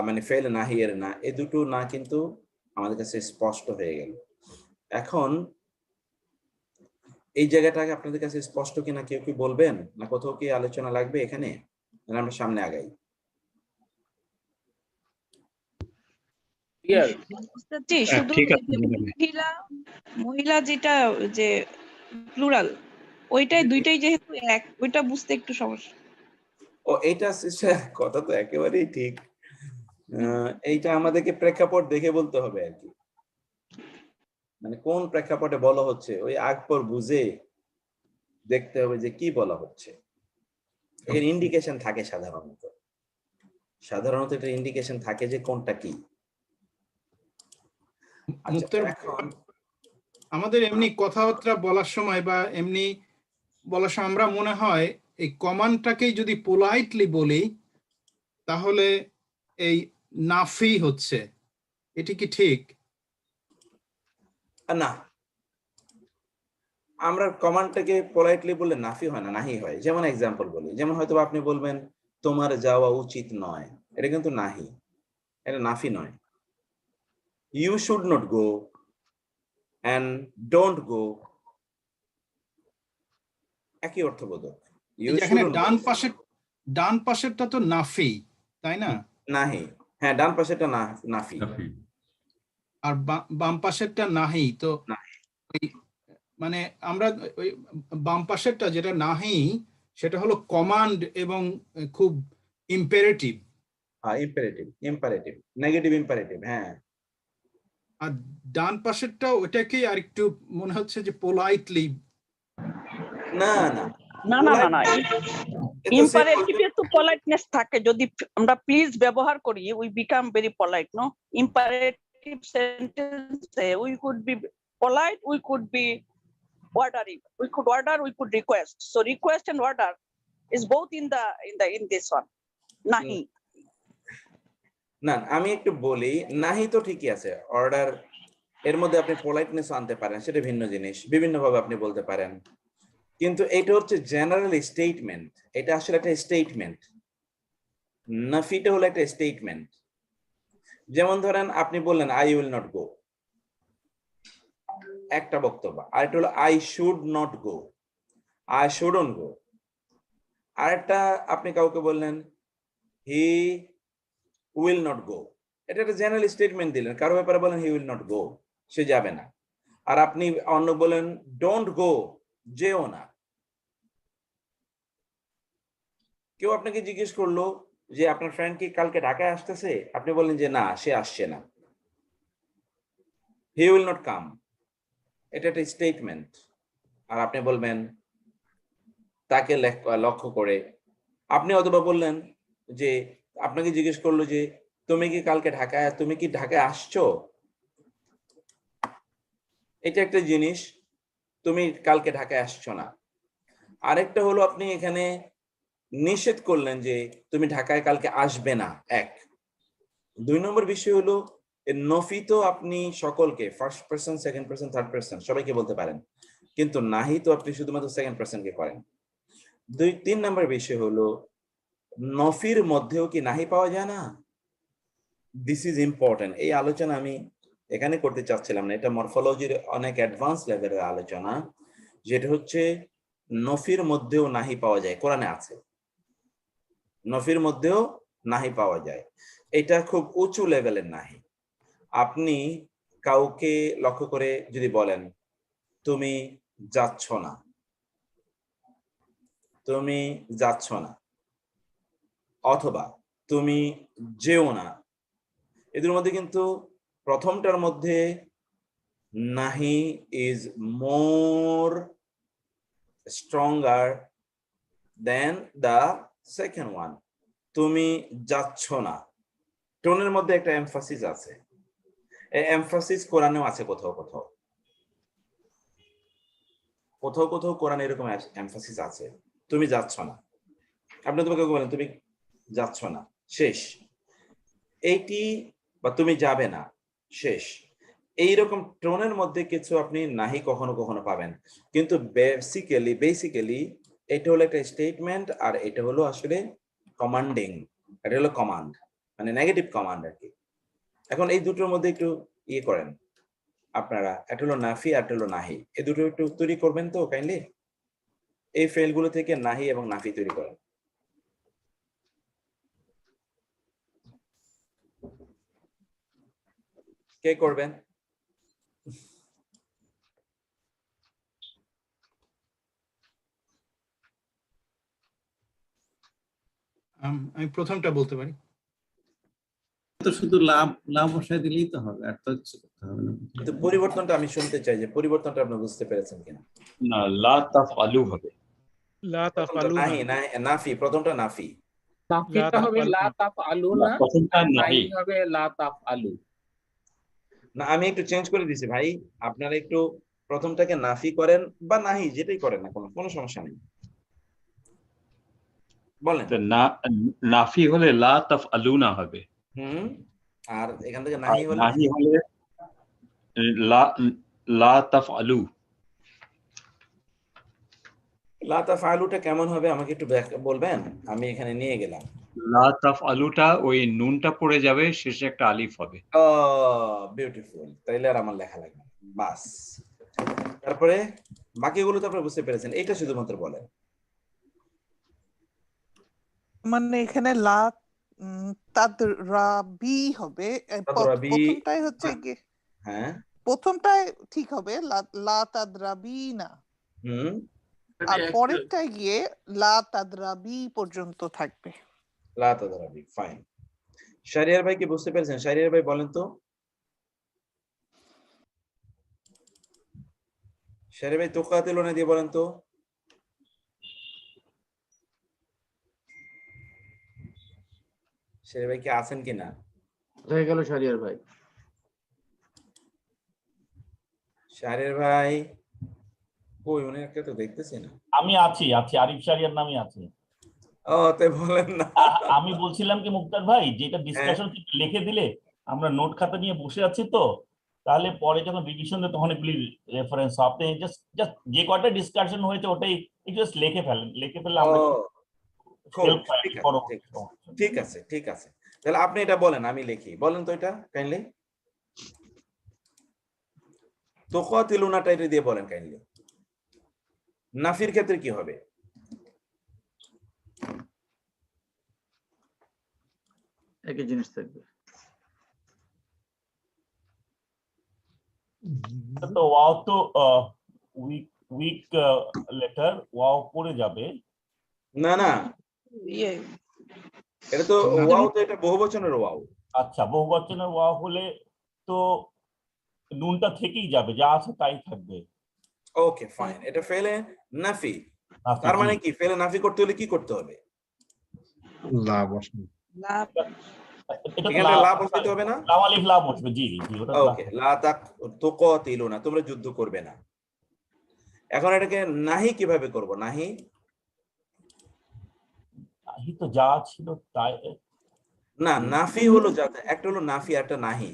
A: মানে ফেলে নাহি এর না, এই দুটো না কিন্তু আমাদের কাছে স্পষ্ট হয়ে গেল। এখন এই জায়গাটাকে আপনাদের কাছে স্পষ্ট কিনা কেউ কি বলবেন, না কোথাও কি আলোচনা লাগবে এখানে? আমরা সামনে আগাই।
G: শুধু
E: ঠিক আছে।
G: মহিলা, মহিলা যেটা যে প্লুরাল, ওইটাই দুইটাই যেহেতু এক, ওইটা বুঝতে একটু সমস্যা।
A: ও এইটা সিস্টার, কথা তো একেবারেই ঠিক। এইটা আমাদেরকে প্রেক্ষাপট দেখে বলতে হবে আর কি, মানে কোন প্রেক্ষাপটে বলা হচ্ছে ওই আগ পর বুঝে দেখতে হবে যে কি বলা হচ্ছে। এর ইন্ডিকেশন থাকে সাধারণত এটা ইন্ডিকেশন থাকে যে কোনটা কি। আচ্ছা,
F: মুক্তার
A: এখন
F: আমাদের এমনি কথাবার্তা বলার সময় বা এমনি বলার সময় আমরা মনে হয় এই কমান্ডটাকেই যদি পোলাইটলি বলি তাহলে এই নাফি হচ্ছে, এটি কি ঠিক?
A: না, আমরা কমান্ডটাকে পোলাইটলি বললে নাফি হয় না, নাহি হয়। যেমন এক্সাম্পল বলি, যেমন হয়তো আপনি বলবেন তোমার যাওয়া উচিত নয়, এটা কিন্তু নাহি, এটা নাফি নয়। You should not go and don't go একই অর্থবোধক। ইউ
F: এই যে এখানে
A: শুড
F: ডান পাশেরটা তো নাফি, তাই না?
A: নাহি, হ্যাঁ ডান পাশেটা নাফি,
C: নাফি।
F: আর বাম পাশেরটা নাহি। তো
A: নাহি।
F: ওই মানে আমরা ওই বাম পাশেরটা যেটা নাহি সেটা হলো কমান্ড এবং খুব ইম্পেরেটিভ।
A: হ্যাঁ ইম্পারেটিভ, নেগেটিভ ইম্পারেটিভ। হ্যাঁ,
F: আর ডান পাশেরটা ওটাকেই আর একটু মনে হচ্ছে যে পোলাইটলি।
A: না না
I: না না না না, ইম্পারেটিভে তো পলাইটনেস থাকে। যদি আমরা প্লিজ ব্যবহার করি, we become very polite, no? Imperative সেন্টেন্সে we could be polite, we could be ordering, we could order, we could request. So request and order is both in this one. Nahi.
A: না, আমি একটু বলি, নাহি তো ঠিকই আছে, অর্ডার এর মধ্যে আপনি পোলাইটনেস আনতে পারেন, সেটা ভিন্ন জিনিস, বিভিন্ন ভাবে আপনি বলতে পারেন। কিন্তু এটা হচ্ছে জেনারেল স্টেটমেন্ট, এটা আসলে একটা স্টেটমেন্ট। নাফিটা হলো একটা স্টেটমেন্ট। যেমন ধরেন আপনি বললেন আই উইল নট গো, একটা বক্তব্য। আর এটা হলো I should not go, I shouldn't go. আরেকটা আপনি কাউকে বললেন হি উইল নট গো, এটা একটা জেনারেল স্টেটমেন্ট দিলেন, কারো ব্যাপারে বলেন হি উইল নট গো, সে যাবে না। আর আপনি অন্য বলেন ডোন্ট গো, যেও না। কেউ আপনাকে জিজ্ঞেস করলো যে আপনার ফ্রেন্ড কি কালকে ঢাকায় আসতেছে, আপনি বললেন যে না, সে আসছে না, হি উইল নট কাম, এটা একটা স্টেটমেন্ট। আর আপনি বলবেন তাকে লক্ষ্য করে। আপনি অথবা বললেন যে আপনাকে জিজ্ঞেস করলো যে তুমি কি ঢাকায় আসছো, এটা একটা জিনিস, তুমি কালকে ঢাকায় আসছো না। আরেকটা হলো আপনি এখানে নিষেধ করলেন যে তুমি ঢাকায় কালকে আসবে না, এক। 2 নম্বর বিষয় হলো নফি তো আপনি সকলকে, first person, second person, third person সবাইকে বলতে পারেন, কিন্তু নাহি তো আপনি শুধুমাত্র সেকেন্ড পারসনকে করেন। 3 নম্বর বিষয় হলো নফির মধ্যেও কি নাহি পাওয়া যায় না? This is important. এই আলোচনা আমি এখানে করতে চাচ্ছিলাম না, এটা মরফোলজির অনেক অ্যাডভান্স লেভেলের আলোচনা, যেটা হচ্ছে নফির মধ্যেও নাহি পাওয়া যায়, কোরআনে আছে, নফির মধ্যেও নাহি পাওয়া যায়। এটা খুব উঁচু লেভেলের নাহি। আপনি কাউকে লক্ষ্য করে যদি বলেন তুমি যাচ্ছ না, তুমি যাচ্ছ না, অথবা তুমি যেও না, এদের মধ্যে কিন্তু প্রথমটার মধ্যে নাহি is more stronger than the second one. তুমি যাচ্ছ না, টোনের মধ্যে একটা এমফাসিস আছে। এই এমফাসিস কোরআনেও আছে কোথাও কোথাও, কোরআনে এরকম এমফাসিস আছে। তুমি যাচ্ছ না, আপনি তোমাকে বলেন তুমি যাচ্ছ না, শেষ। এইটি, বা তুমি যাবে না, শেষ। এইরকম টোনের মধ্যে কিছু আপনি নাহি কখনো কখনো পাবেন, কিন্তু বেসিক্যালি এটা হলো একটা স্টেটমেন্ট, আর এটা হলো আসলে কমান্ডিং, এটা হলো কমান্ড, মানে নেগেটিভ কমান্ড আর কি। এখন এই দুটোর মধ্যে একটু ইয়ে করেন আপনারা, একটা হলো নাফি আর একটা হলো নাহি, এই দুটো একটু তৈরি করবেন তো কাইন্ডলি। এই ফেলগুলো থেকে নাহি এবং নাফি তৈরি করেন। কে করবেন?
F: আমি প্রথমটা বলতে পারি।
J: তো শুধু লাভ লাভ বসায় দিলেই তো হবে, আর তো কিছু করতে হবে না।
A: কিন্তু পরিবর্তনটা আমি শুনতে চাই যে পরিবর্তনটা আপনি বুঝতে পেরেছেন কিনা।
E: না, লা তাফআলু হবে।
K: লা
A: প্রথমটা
K: তাফআলুনা,
A: নাহি, নাফি, প্রথমটা নাফি।
B: নাফিটা হবে লা তাফআলুনা,
E: প্রথমটা
B: আর
E: নাহি।
B: নাহি হবে লা তাফআলু।
A: না, আমি একটু চেঞ্জ করে দিছি ভাই, আপনারা একটু প্রথমটাকে নাফি করেন বা নাহি, যেটাই করেন না, কোনো সমস্যা নেই, বলেন।
E: তো নাফি হলে লা তাফআলুনা হবে,
A: আর এখান থেকে
E: আর
A: নাহি হলে
E: নাহি হলে লা লা তাফআলু।
A: লা তাফআলুটা কেমন হবে আমাকে একটু বলবেন? আমি এখানে নিয়ে গেলাম।
E: লা তাফআলুটা ওই নুনটা পড়ে যাবে, শেষে একটা আলিফ হবে।
A: ও বিউটিফুল, তাইলে আর আমার লেখা লাগবে না, বাস। তারপরে বাকিগুলো তো আপনারা বুঝতে পেরেছেন, এটা শুধুমাত্র বলেন।
D: মানে এখানে লা তাদরাবি হবে,
A: তাদরাবি,
D: প্রথমটাই হচ্ছে কি,
A: হ্যাঁ
D: প্রথমটাই ঠিক হবে লা তাদরাবি না, আর পরেরটায় গিয়ে লা তাদরাবি পর্যন্ত থাকবে।
A: লা তাদরাবি, ফাইন। শাহরিয়ার ভাই কি বুঝতে পেরেছেন? শাহরিয়ার ভাই বলেন তো। শাহরিয়ার ভাই তুকাতিলুনা দিয়ে বলেন তো। শাহরিয়ার ভাই কি আছেন কিনা?
B: হয়ে গেল শাহরিয়ার ভাই।
A: শাহরিয়ার ভাই কই, উনাকে তো দেখতেছি না।
H: আমি আছি, আরিফ শাহরিয়ার নামে আছি।
A: ও তাই বলেন না।
H: আমি বলছিলাম কি মুক্তার ভাই, যেটা ডিসকাশন লিখে দিলে আমরা নোট খাতা নিয়ে বসে আছি, তো তাহলে পরে যখন রিভিশন দেয় তখন এগুলি রেফারেন্স, আপনি জাস্ট যে কয়টা ডিসকাশন হয়েছে ওটাই জাস্ট লিখে ফেলেন, আমরা
A: ঠিক আছে, ঠিক আছে, তাহলে আপনি এটা বলেন, আমি লিখি। বলেন তো এটা কাইন্ডলি, তুকাতিলুনাটা এটা দিয়ে বলেন কাইন্ডলি। নাফির ক্ষেত্রে কি হবে?
B: একই জিনিস থাকবে।
H: তো ওয়াও তো উইক লেটার, ওয়াও পড়ে যাবে।
A: না না, এটা তো ওয়াও, তো এটা বহুবচনের ওয়াও।
H: আচ্ছা, বহুবচনের ওয়াও হলে তো নুনটা থেকেই যাবে, যা আছে তাই থাকবে।
A: ওকে ফাইন, এটা ফেলে নাফি। তার মানে কি, ফেলে নাফি করতে হলে কি করতে হবে?
J: লা বসানো,
A: এখানে লা বসাইতে হবে না?
H: লাম আলিফ লা বসবে, জি জি, ওটা
A: ওকে, লা তুকাতিলুনা, তোমরা যুদ্ধ করবে না। এখন এটাকে নাহি কিভাবে করব? নাহি
H: তো যা ছিল তাই।
A: না, নাফি হলো যা, একটা হলো নাফি, একটা নাহি।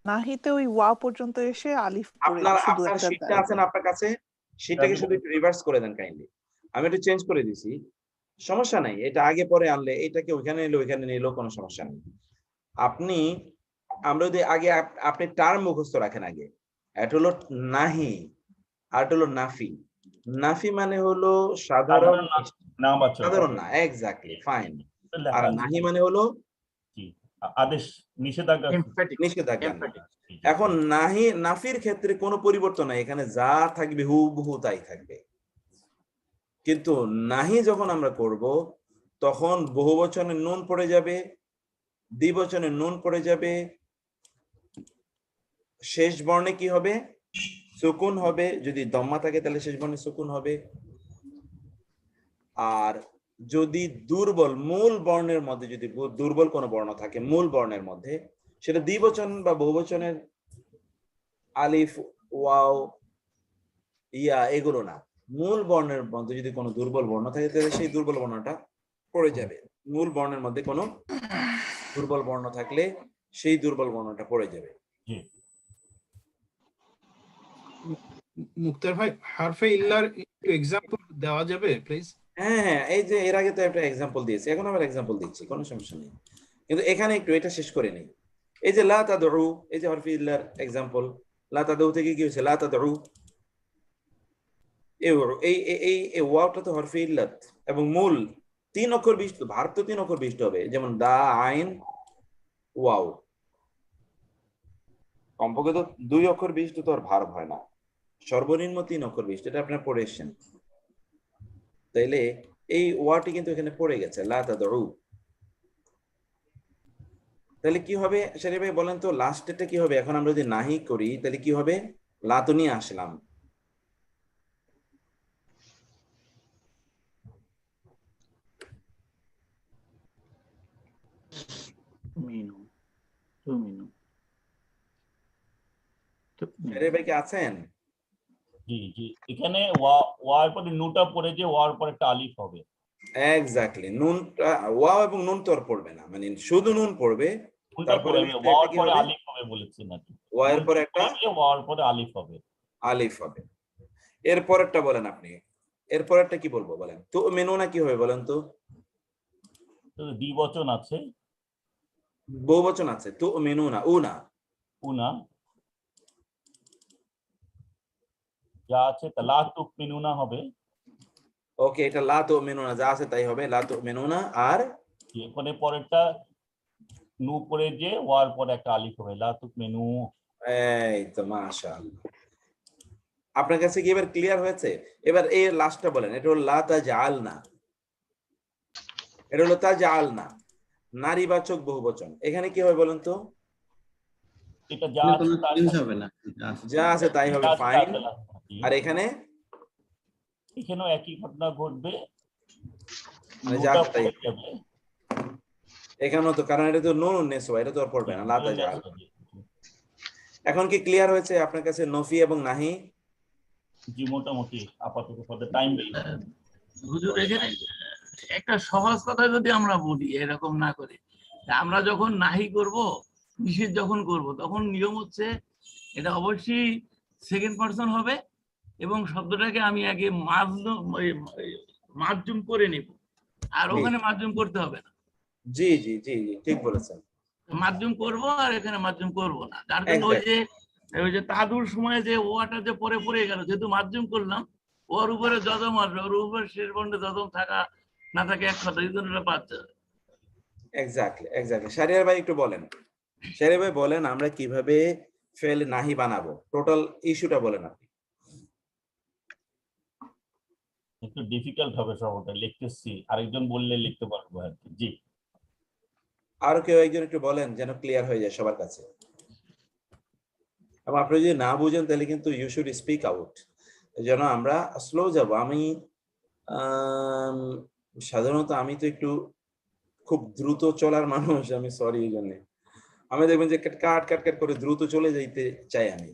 D: নাহিতে ওই ওয়া পর্যন্ত এসে আলিফ পড়ে শুধু
A: আপনার
D: একটা
A: শীটটা আছেন আপনার কাছে, শীটটাকে শুধু একটু রিভার্স করে দেন কাইন্ডলি। আমি একটু চেঞ্জ করে দিছি, সমস্যা নাই, এটা আগে পরে আনলে, এটাকে ওইখানে এলো ওইখানে নিলেও কোনো সমস্যা নেই। আমরা যদি আগে আপনি টার্ম মুখস্থ রাখেন আগে, এটা হলো নাহি আর এটা হলো নাফি। নাফি মানে হলো সাধারণ না, এক্স্যাক্টলি, ফাইন। আর নাহি মানে হলো
H: আদেশ, নিষেধাজ্ঞা।
A: এখন নাহি নাফির ক্ষেত্রে কোনো পরিবর্তন নাই, এখানে যা থাকবে হুবহু তাই থাকবে। কিন্তু নাহি যখন আমরা করব তখন বহুবচনের নুন পড়ে যাবে, দ্বিবচনের নুন পড়ে যাবে, শেষ বর্ণে কি হবে? সুকুন হবে। যদি দম্মা থাকে তাহলে শেষ বর্ণে সুকুন হবে। আর যদি দুর্বল মূল বর্ণের মধ্যে, যদি দুর্বল কোনো বর্ণ থাকে মূল বর্ণের মধ্যে, সেটা দ্বিবচন বা বহুবচনের আলিফ, ওয়াও, ইয়া এগুলো না, মূল বর্ণের মধ্যে যদি কোনো দুর্বল বর্ণ থাকে তাহলে সেই দুর্বল বর্ণটা পড়ে যাবে। মূল বর্ণের মধ্যে কোনো দুর্বল বর্ণ থাকলে সেই দুর্বল বর্ণটা পড়ে যাবে।
F: মুক্তার ভাই, হারফে ইল্লার একটু এক্সাম্পল দেওয়া যাবে প্লিজ?
A: হ্যাঁ, এই যে এর আগে তো একটা এক্সাম্পল দিয়েছি, এখন আবার এক্সাম্পল দিচ্ছি, কোনো সমস্যা নেই, কিন্তু এখানে একটু এটা শেষ করে নেই। এই যে লা তাদউ, এই যে হারফে ইল্লার এক্সাম্পল, লা তাদউ থেকে কি হয়েছে? লা তাদউ, এই ওয়াওটা তো হরফে ইল্লাত এবং মূল 3 অক্ষর বিশিষ্ট, ভার্ব তো 3 অক্ষর বিশিষ্ট হবে, যেমন দা, আইন, ওয়াও। কমপক্ষে তো 2 অক্ষর বিশিষ্ট তো আর ভার্ব হয় না, সর্বনিম্ন 3 অক্ষর বিশিষ্ট, এটা আপনারা পড়ে এসেছেন। তাইলে এই ওয়াটি কিন্তু এখানে পড়ে গেছে, লা তাদউ। তাহলে কি হবে শারি ভাই বলেন তো, লাস্টেরটা কি হবে? এখন আমরা যদি নাহি করি তাহলে কি হবে? লা তো নিয়ে আসলাম, শারি ভাই কি আছেন?
H: জি জি, এখানে ওয়ার পরে নুটা পড়ে যে ওয়ার পরে একটা আলিফ হবে।
A: এক্স্যাক্টলি, নুন ওয়াও এবং নুন তো আর পড়বে না, মানে শুধু নুন পড়বে,
H: নুনটা
A: তারপরে
H: পড়ে
A: লিখতে
H: ওয়ার
A: একটা কি
H: পরে
A: হবে?
H: আলিফ হবে বলেছি নাকি?
A: ওয়ার পরে একটা
H: ওয়ার পরে আলিফ হবে।
A: আলিফ হবে। এর পরেরটা বলেন আপনি, এর পরেরটা কি বলবো বলেন তো? মেনুনা কি হবে বলেন তো?
H: তো দ্বিবচন আছে,
A: বহুবচন আছে, তো মেনুনা উনা,
H: উনা যা আছে তা লা তুমিনুনা হবে।
A: ওকে, এটা লা তো মেনুনা যা আছে তাই হবে, লা তো মেনুনা। আর
H: এখানে পরেরটা নু পরে যে ওয়ার পরে একটা আলিফ হবে, লা তুমিনু।
A: এই তো মাশাআল্লাহ, আপনার কাছে কি এবার ক্লিয়ার হয়েছে? এবার এই লাস্টটা বলেন, এটা হলো লা তাজআলনা, এটা হলো তাজআলনা, নারীবাচক বহুবচন। এখানে কি হবে বলেন তো?
H: এটা যা
J: এখানে
H: আছে
J: কোনো
H: তাই
J: চেঞ্জ
H: হবে।
J: হবে না,
A: যা আছে তাই হবে,
H: যা আছে
A: ফাইন।
H: তাই হবে।
A: আর এখানে
H: এখানেও একই ঘটনা ঘটবে,
A: মানে যা
H: নুটা
A: আছে তাই
H: পড়ে
A: হবে।
H: যাবে।
A: এখানেও তো, কারণ এটা তো নুন নেসবা, এটা তো আর পড়বে না, লা তাজআল। এখন কি ক্লিয়ার হয়েছে আপনার কাছে নফি এবং নাহি?
H: জি মোটামুটি আপাতত ফর দ্য টাইম বেইং।
K: হুজুর এখানে একটা সহজ কথা যদি আমরা বলি, এরকম না করে আমরা যখন নাহি করব, নিষেধ যখন করব, তখন নিয়ম হচ্ছে এটা অবশ্যই সেকেন্ড পারসন হবে এবং শব্দটাকে আমি আগে মার্জুম করে নেব, আর ওখানে মার্জুম করতে হবে না।
A: জি জি জি জি, ঠিক বলেছেন।
K: মার্জুম করব আর এখানে মার্জুম করব না, যার জন্য ওই যে তাদুর সময় যে ওয়াটা যে পরে পড়ে গেল, যেহেতু মার্জুম করলাম, ওর উপরে যদম আসবে, ওর উপরে শেষ বন্ধে যদম থাকা না থাকে এক কথা, এই জন্য পাচ্ছে।
A: Exactly exactly. শাহরিয়ার ভাই একটু বলেন, শাহরিয়ার ভাই বলেন আমরা কিভাবে ফেল নাহি বানাবো, টোটাল ইস্যুটা বলেন আপনি।
H: একটু ডিফিকাল্ট হবে সবটা, লিখতেছি আরেকজন বললে লিখতে পারবো আর কি। জি
A: আরো কেউ একজন একটু বলেন যেন ক্লিয়ার হয়ে যায় সবার কাছে। এবং আপনি যদি না বুঝেন তাহলে কিন্তু ইউ শুড স্পিক আউট, যেন আমরা স্লো যাব। আমি সাধারণত আমি তো একটু খুব দ্রুত চলার মানুষ, আমি সরি এই জন্য। আমি দেখবেন যে কাট কাট কাট করে দ্রুত চলে যাইতে চাই, আমি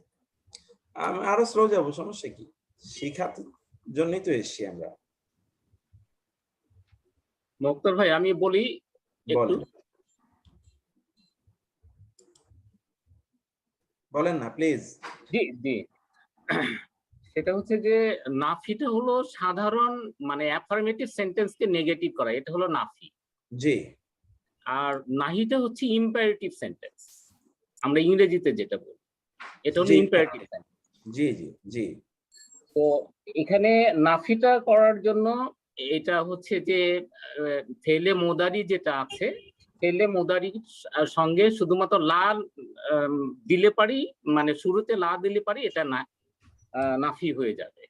A: আরো স্লো যাবো, সমস্যা কি? শিখার জন্যই তো এসছি আমরা।
B: মুক্তার ভাই আমি বলি একটু,
A: বলেন না প্লিজ।
B: জি জি, সেটা হচ্ছে যে নাফিটা হলো সাধারণ মানে অ্যাফার্মেটিভ সেন্টেন্সকে নেগেটিভ করা, এটা হলো নাফি।
A: জি।
B: আর নাহিটা হচ্ছে ইম্পারেটিভ সেন্টেন্স, আমরা ইংরেজিতে যেটা বলি, এটা হলো ইম্পারেটিভ সেন্টেন্স।
A: জি জি জি।
B: তো এখানে নাফিটা করার জন্য এটা হচ্ছে যে ফেলে মোদারি যেটা আছে, ফেলে মোদারি সঙ্গে শুধুমাত্র লা দিলে পারি, মানে শুরুতে লা দিলে পারি, এটা না নাফি হয়ে যাবে।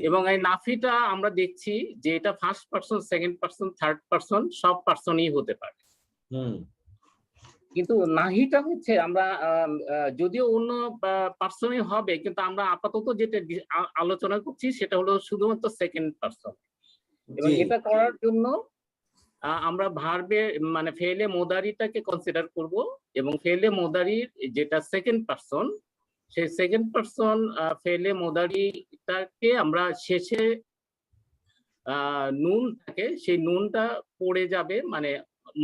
B: এবং এই নাফিটা আমরা দেখছি যে এটা first person, second person, third person, সব পারসনই হতে পারে। কিন্তু নাহিটা হচ্ছে আমরা যদিও অন্য পার্সনই হবে, কিন্তু আমরা আপাতত যেটা আলোচনা করছি সেটা হলো শুধুমাত্র সেকেন্ড পারসন। এবং এটা করার জন্য আমরা ভার্বে মানে ফেলে মোদারিটাকে কনসিডার করব, এবং ফেলে মোদারির যেটা সেকেন্ড পারসন, সেই সেকেন্ড পারসন ফেলে মোদারিটাকে আমরা শেষে নুন থাকে, সেই নুনটা পড়ে যাবে, মানে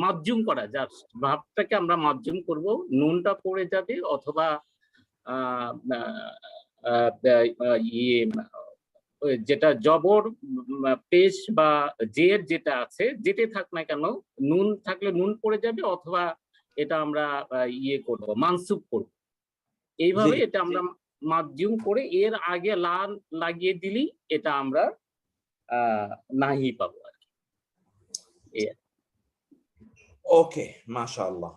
B: মাজ্জুম করা, জাস্ট ভাবটাকে আমরা মাজ্জুম করব, নুনটা পড়ে যাবে, অথবা যেটা জবর পেশ বা জের যেটা আছে, যেতে থাক না কেন, নুন থাকলে নুন পড়ে যাবে, অথবা এটা আমরা করব, মানসুব করব। এইভাবে এটা আমরা মাজ্জুম করে এর আগে লা লাগিয়ে দিলেই এটা আমরা নাহি পাবো আর কি।
A: ওকে, মাশাআল্লাহ।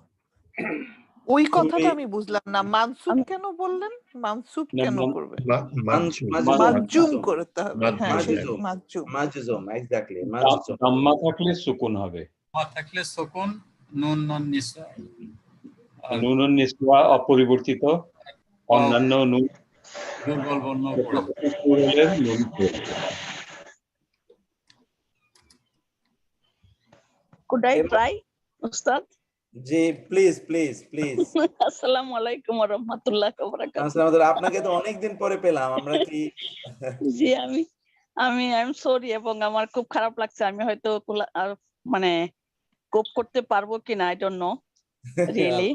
D: ওই কথাটা আমি বুঝলাম না, মানসুব কেন বললেন? মানসুব কেন করবে? মাজ্জুম করতে হবে। হ্যাঁ, মাজ্জুম,
A: মাজজুম, এক্স্যাক্টলি,
E: দাম্মা থাকলে সুকুন হবে,
F: মা থাকলে সুকুন, নুন নুন নিসা।
E: নুনুন নিসওয়া অপরিবর্তিত, অন্যান্য নুন
K: দুর্বল বর্ণ পড়ে।
E: প্লুরালের নুন পড়ে।
I: Could I try, Ustad?
A: G please please please.
I: আসসালামু আলাইকুম ওয়া রাহমাতুল্লাহি ওয়া বারাকাতুহু।
A: আপনাকে তো অনেকদিন পরে পেলাম আমরা কি।
I: জি আমি আই এম সরি, এবং আমার খুব খারাপ লাগছে। আমি হয়তো মানে কোপ করতে পারবো কিনা, আই ডোন্ট নো রিয়েলি।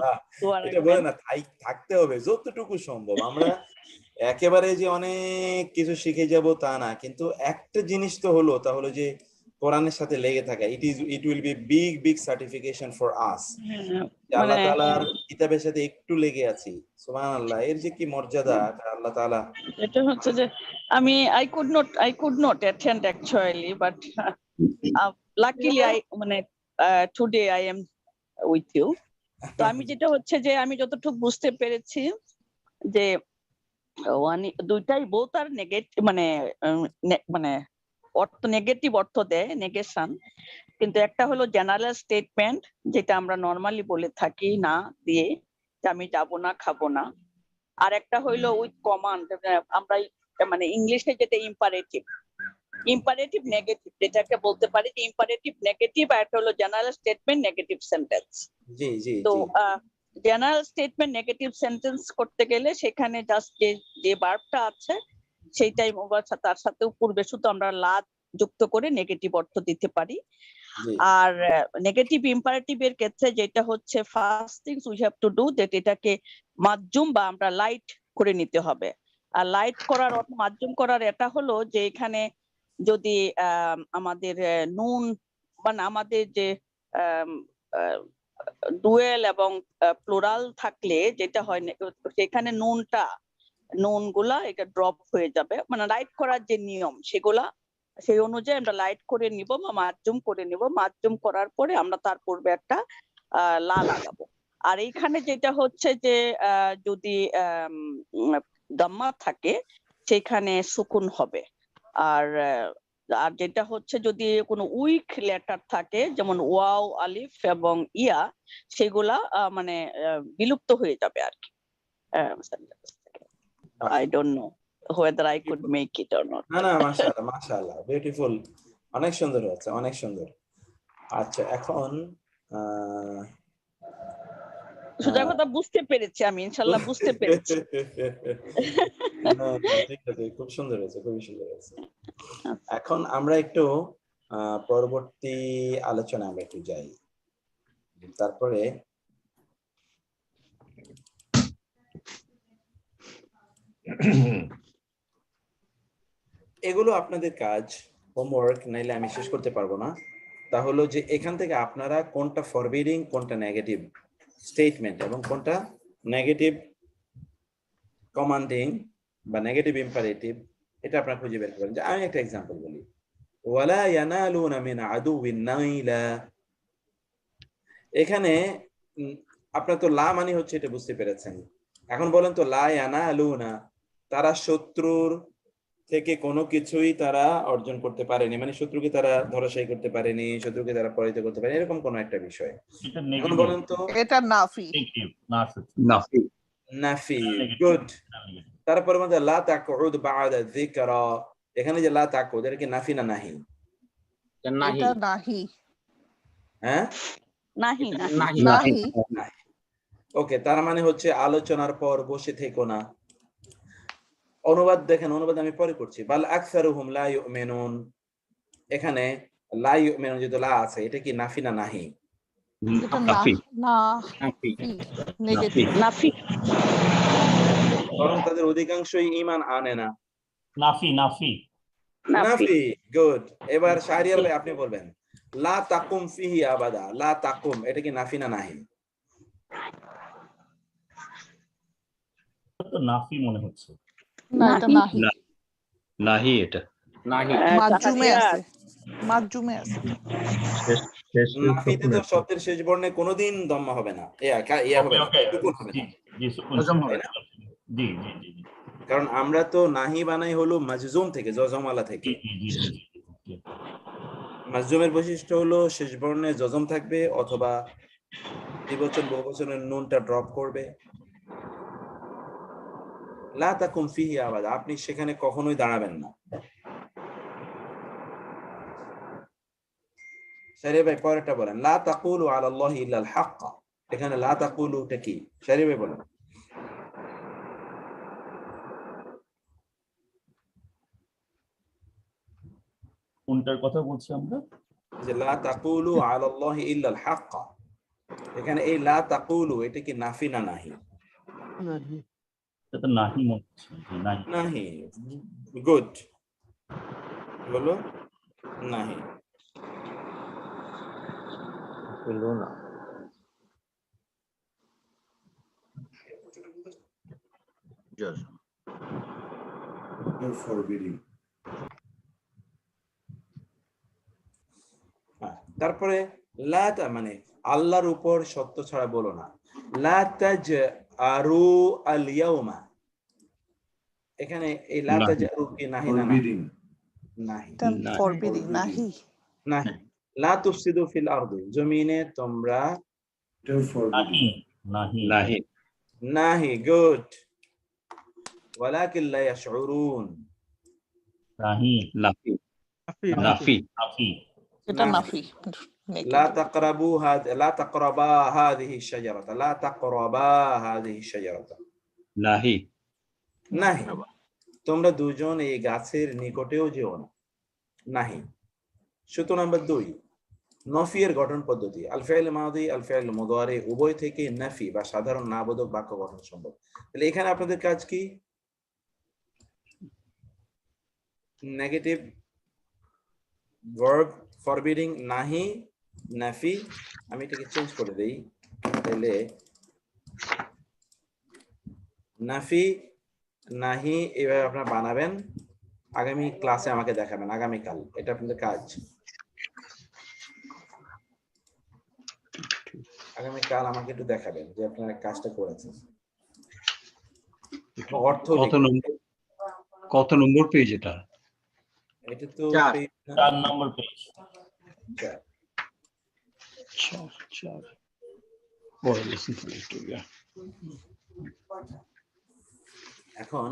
A: এটা বলে না, থাকতে হবে যতটুকু সম্ভব। আমরা একেবারে যে অনেক কিছু শিখে যাব তা না, কিন্তু একটা জিনিস তো হলো, তা হলো যে কোরআনের সাথে লেগে থাকা। It will be big certification for us. Allah তাআলার কিতাবের সাথে একটু লেগে আছি, সুবহানাল্লাহ, এর যে কি মর্যাদা আল্লাহ তাআলা।
I: এটা হচ্ছে যে আমি I could not attend actually, but luckily মানে today I am with you. তো আমি যেটা হচ্ছে যে আমি যতটুকু বুঝতে পেরেছি যে দুইটাই বোথ আর নেগেটিভ, মানে অর্থ নেগেটিভ অর্থ দেয়, নেগেশন। কিন্তু একটা হলো জেনারেল স্টেটমেন্ট, যেটা আমরা নরমালি বলে থাকি না দিয়ে যে আমি যাব না, খাবো না। আর একটা হইলো উইথ কমান্ড, আমরা মানে ইংলিশে যেটা ইম্পারেটিভ নেগেটিভ, যেটাকে বলতে পারি যে ইম্পারেটিভ নেগেটিভ, আর একটা হলো জেনারেল স্টেটমেন্ট নেগেটিভ সেন্টেন্স।
A: জি জি।
I: তো জেনারেল স্টেটমেন্ট নেগেটিভ সেন্টেন্স করতে গেলে সেখানে জাস্ট যে ভার্বটা আছে সেইটাই তার সাথে পূর্বে শুধু আমরা লা যুক্ত করে নেগেটিভ অর্থ দিতে পারি। আর নেগেটিভ ইম্পারেটিভ এর ক্ষেত্রে যেটা হচ্ছে first things we have to do that, এটাকে মাধ্যম বা আমরা লাইট করে নিতে হবে। আর লাইট করার অর্থ, মাধ্যম করার এটা হলো যে এখানে যদি আমাদের নুন মানে আমাদের যে ডুয়েল এবং প্লুরাল থাকলে যেটা হয় সেখানে নুনগুলা এটা ড্রপ হয়ে যাবে, মানে লাইট করার যে নিয়ম সেগুলা সেই অনুযায়ী আমরা লাইট করে নিব বা মাধ্যম করে নিব। মাধ্যম করার পরে আমরা তার পূর্বে একটা লা লাগাবো। আর এইখানে যেটা হচ্ছে যে যদি দাম্মা থাকে সেখানে সুকুন হবে। আর যেটা হচ্ছে যদি কোনো উইক লেটার থাকে যেমন ওয়াও, আলিফ এবং ইয়া, সেগুলা মানে বিলুপ্ত হয়ে যাবে আর কি। I don't know whether I could make it or not.
A: না মাশাআল্লাহ বিউটিফুল, অনেক সুন্দর হচ্ছে, অনেক সুন্দর। আচ্ছা, এখন
I: সোজা কথা বুঝতে পেরেছি আমি, ইনশাআল্লাহ বুঝতে পেরেছি।
A: ঠিক আছে, খুব সুন্দর হয়েছে, খুবই সুন্দর হয়েছে। এখন আমরা একটু পরবর্তী আলোচনা আমরা একটু যাই, তারপরে এগুলো আপনাদের কাজ, হোমওয়ার্ক, নাইলে আমি শেষ করতে পারবো না। তা হলো যে এখান থেকে আপনারা কোনটা ফরবিডিং, কোনটা নেগেটিভ স্টেটমেন্ট এবং কোনটা নেগেটিভ কমান্ডিং বা নেগেটিভ ইম্পারেটিভ, এটা আপনারা খুঁজে বের করবেন। যে আমি একটা এক্সাম্পল বলি, ওয়ালা ইয়ানালুনা মিন আদুউইন নাইলা। এখানে আপনার তো লা মানে হচ্ছে, এটা বুঝতে পেরেছেন। এখন বলেন তো লা ইয়ানালুনা, তারা শত্রুর থেকে কোনো কিছুই তারা অর্জন করতে পারেনি, মানে শত্রুকে তারা ধরাশায়ী করতে পারেনি, শত্রুকে তারা পরাজিত করতে পারেনি, এরকম কোন একটা বিষয়। এখন বলেন তো
D: এটা নাফি।
A: নাফি, গুড। তারপরে মধ্যে লা তাকউদ বা'দা যিকরা, এখানে যে লা তাকউদ, এটা কি নাফি না নাহি?
D: এটা নাহি।
A: হ্যাঁ,
D: নাহি।
A: ওকে, তার মানে হচ্ছে আলোচনার পর বসে থেকো না। অনুবাদ দেখেন, অনুবাদ আমি পরে করছি। বাল আকসারুহুম লা ইউমিনুন, এখানে লা ইউমিনুন যেটা লা আছে, এটা কি নাফি না নাহি?
D: এটা নাফি।
A: কারণ তাদের অধিকাংশই ঈমান আনে না।
H: নাফি,
A: গুড। এবার শাহরিয়ার ভাই আপনি বলবেন, লা তাকুম ফিহি আবাদা, লা তাকুম, এটা কি নাফি না নাহি?
H: তো নাফি মনে হচ্ছে।
D: না, এটা নাহি।
E: নাহি, এটা
B: নাহি।
D: মাজ্জুমে আছে।
A: নাফিতে তো শব্দের শেষ বর্ণে কোনোদিন দম্মা হবে না, সুকুন হবে না। কারণ আমরা তো নাহি বানাই হলো মাজজুম থেকে, জজমালা থেকে। মাজজুমের বৈশিষ্ট্য হলো শেষ বর্ণে জজম থাকবে অথবা দ্বিবচন বহুবচনের নুনটা ড্রপ করবে। লা তাকুম ফিহি আবাদা, আপনি সেখানে কখনোই দাঁড়াবেন না। শাহরিয়ার ভাই পরেরটা বলেন, লা তাকুলু আলাল্লাহি ইল্লাল হাক্ক। এখানে লা তাকুলুটা কি? শাহরিয়ার ভাই বলেন।
H: কোনটার কথা বলছি আমরা?
A: যে লা তাকুলু আলাল্লাহি ইল্লাল হাক্ক, এখানে এই লা তাকুলু এটা কি নাফি না নাহি?
H: এটা তো নাহি মনে হচ্ছে, জি নাহি।
A: নাহি, গুড, বলো নাহি। তারপরে লা মানে আল্লাহর উপর সত্য ছাড়া বলো না। লা তাজআরু আল ইয়াউমা, এখানে এই লা তাজআরু কি নাহি না নাহি?
D: ফরবিডিং, নাহি।
A: নাহি। লা তুফসিদু ফিল আরদি, জমিনে তোমরা
H: নাহি নাহি
E: নাহি
A: নাহি, গুড। ওয়ালাকিন লা ইয়াশউরুন,
H: নাহি
E: নাফি
K: নাফি
E: নাফি
H: নাফি
D: এটা নাফি।
A: لا تقربوا لا تقربا هذه الشجرة، لا تقربا هذه الشجرة
E: নাহি
A: নাহি, তোমরা দুজন এই গাছের নিকটেও যেও না, নাহি। সূত্র নাম্বার 2, নফিয়ের গঠন পদ্ধতি। আল ফাইল মাদি আল ফাইল মুদারি উভয় থেকে নাফি বা সাধারণ নাবোধক বাক্য গঠন সম্ভব। তাহলে এখানে আপনাদের কাজ কি? নেগেটিভ ভার্ব ফরবিডিং, নাহি, নাফি। আমি এটাকে চেঞ্জ করে দেই, তাহলে নাফি নাহি এইভাবে আপনারা বানাবেন। আগামী ক্লাসে আমাকে দেখাবেন, আগামীকাল। এটা আপনাদের কাজ। আগামীকাল আমাকে একটু দেখাবেন যে আপনারা কাজটা করেছেন। অর্থ
E: কত নম্বর পেজ এটা?
A: এটা তো
H: 4 নম্বর পেজ।
A: এখন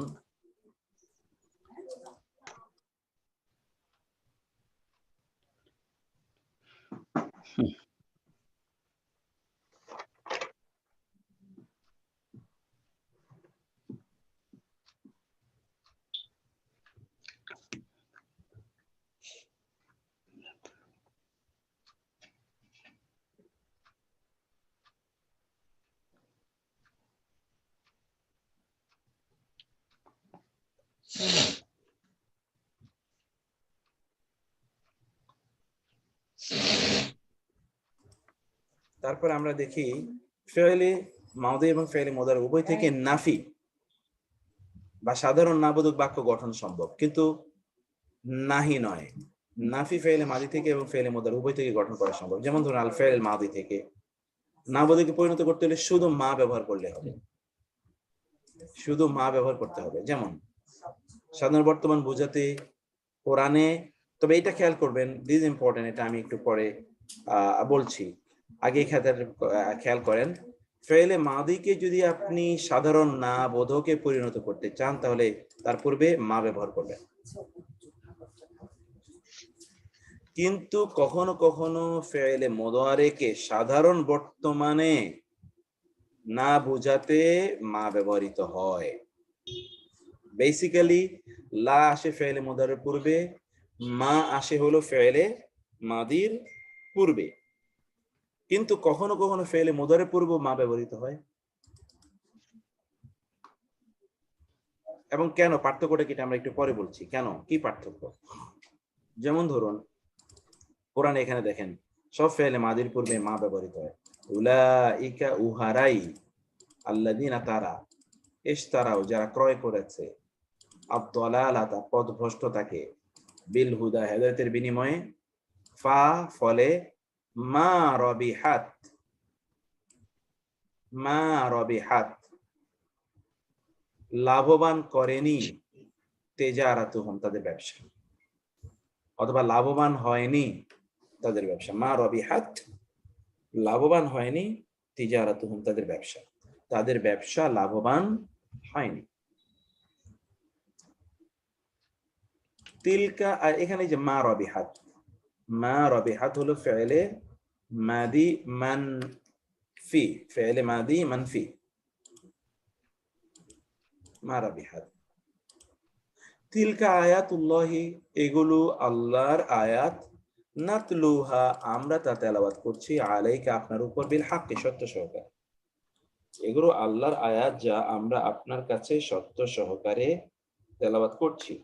A: তারপর আমরা দেখি ফেলে মাউদি এবং ফেলে মুদারি উভয় থেকে নাফি বা সাধারণ নাবোধক বাক্য গঠন সম্ভব, কিন্তু নাহি নয়। নাফি ফেলে মাদি থেকে এবং ফেলে মুদারি উভয় থেকে গঠন করা সম্ভব। যেমন ধরুন আল ফেল মাদি থেকে নাবোধকে পরিণত করতে হলে শুধু মা ব্যবহার করলে হবে, শুধু মা ব্যবহার করতে হবে। যেমন সাধারণ বর্তমান বোঝাতে কোরআনে, তবে এটা খেয়াল করবেন, দিস ইম্পর্টেন্ট, এটা আমি একটু পরে বলছি, আগে খেয়াল করেন। ফেলে মাদিকে যদি আপনি সাধারণ না বোধকে পরিণত করতে চান তাহলে তার পূর্বে মা ব্যবহার করবেন। কিন্তু কখনো কখনো ফেলে মুদারিকে সাধারণ বর্তমানে না বোঝাতে মা ব্যবহৃত হয়। বেসিক্যালি লা আসে ফেলে মুদারির পূর্বে, মা আসে হলো ফেলে মাদির পূর্বে, কিন্তু কখনো কখনো ফেলে মুদারির পূর্বে মা ব্যবহৃত হয়। এবং কেন, পার্থক্যটা কি আমরা একটু পরে বলছি, কেন কি পার্থক্য। যেমন ধরুন কোরআনে এখানে দেখেন সব ফেলে মাদির পূর্বে মা ব্যবহৃত হয়। উলাইকা উহারাই, আল্লাযিনা তারা, ইশতারাও যারা ক্রয় করেছে, আদ-দালালাতা পথভ্রষ্টতাকে, বিল হুদা হেদায়েতের বিনিময়ে, ফা ফলে, মা রবিহাত লাভবান করেনি, তেজারাতুহুম তাদের ব্যবসা, অথবা লাভবান হয়নি তাদের ব্যবসা। মা রবিহাত লাভবান হয়নি তিজারাতুহুম তাদের ব্যবসা লাভবান হয়নি। তিলকা, আর এখানে যে মা রবিহাত হলো ফেলে মাদি মানফি, মা রবিহাত। তিলকা আয়াতুল্লাহি, এগুলো আল্লাহর আয়াত, নাতলুহা, আমরা তা তেলাওয়াত করছি, আলাইকা, আপনার উপর, বিল হাক্কি, সত্য সহকারে। এগুলো আল্লাহর আয়াত যা আমরা আপনার কাছে সত্য সহকারে তেলাওয়াত করছি।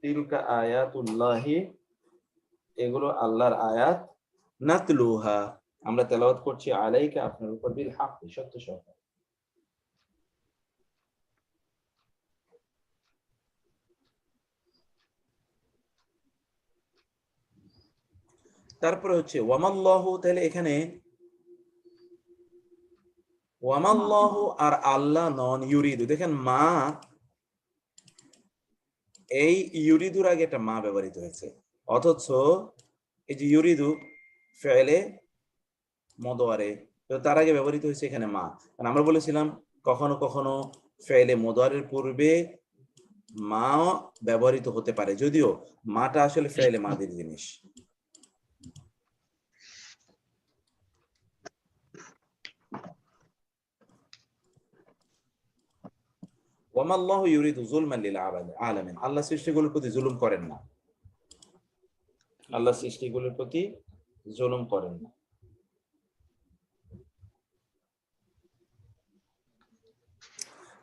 A: তিলকা আয়াতুল্লাহি, এগুলো আল্লাহর আয়াত, নাতলুহা, আমরা তেলাওয়াত করছি, আলাইকা, আপনার উপর, বিল হাক্কি, সত্য সহকারে। তারপরে হচ্ছে ওয়ামাল্লাহু, তাহলে এখানে ওয়ামাল্লাহু আর আল্লাহ নন, ইউরিদু। দেখেন মা, এই ইউরিদুর আগে একটা মা ব্যবহৃত হয়েছে, অথচ এই যে ইউরিদু ফেলে মুদারে, তো তার আগে ব্যবহৃত হয়েছে এখানে মা। কারণ আমরা বলেছিলাম কখনো কখনো ফেলে মুদারের পূর্বে মা ব্যবহৃত হতে পারে, যদিও মাটা আসলে ফেলে মাদির জিনিস। ওয়ামাল্লাহু ইউরিদু যুলমান লিল আলামিন, আল্লাহ সৃষ্টিগুলোর প্রতি জুলুম করেন না, আল্লাহ সৃষ্টিগুলোর প্রতি জুলুম করেন না।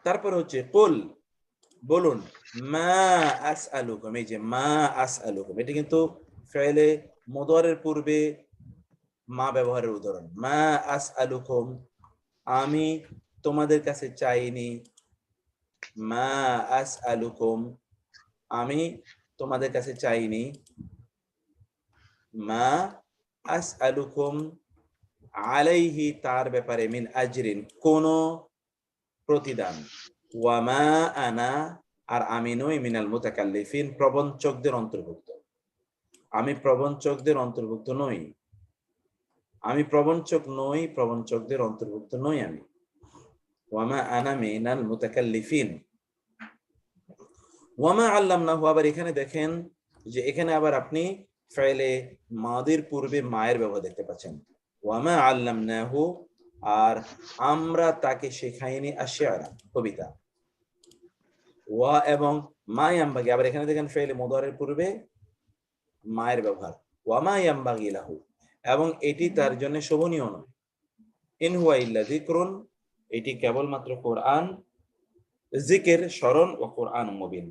A: তারপর হচ্ছে কুল, বলুন, মা আসআলুকুম, এই যে মা আসআলুকুম, এটা কিন্তু ফেলে মুদারের পূর্বে মা ব্যবহারের উদাহরণ। মা আসআলুকুম, আমি তোমাদের কাছে চাইনি, মা আসআলুকুম, আমি তোমাদের কাছে চাইনি, মা আসআলুকুম আলাইহি, তার ব্যাপারে, মিন আজরিন, কোন প্রতিদান, ওয়া মা আনা, আর আমি নই, মিনাল মুতাকাল্লিফিন, প্রবঞ্চকদের অন্তর্ভুক্ত, আমি প্রবঞ্চকদের অন্তর্ভুক্ত নই, আমি প্রবঞ্চক নই, প্রবঞ্চকদের অন্তর্ভুক্ত নই আমি। ওয়ামা আনা মিনাল মুতাকাল্লিফিন। ওয়ামা আল্লামনাহু, আবার এখানে দেখেন যে এখানে আবার আপনি ফাইলে মাদির পূর্বে মায়ের ব্যবহার দেখতে পাচ্ছেন, ওয়ামা আল্লামনাহু, আর আমরা তাকে শেখাইনি আশিয়ারা, কবিতা। ওয়া এবং মা ইয়ামবাগি, আবার এখানে দেখেন ফাইলে মুদারের পূর্বে মায়ের ব্যবহার, ওয়ামা ইয়ামবাগি লাহু, এবং এটি তার জন্য শোভনীয় নয়। ইন হুয়া ইল্লা যিকরুন, এটি কেবলমাত্র কোরআন, জিকির, স্মরণ, ও কোরআন মুবিন,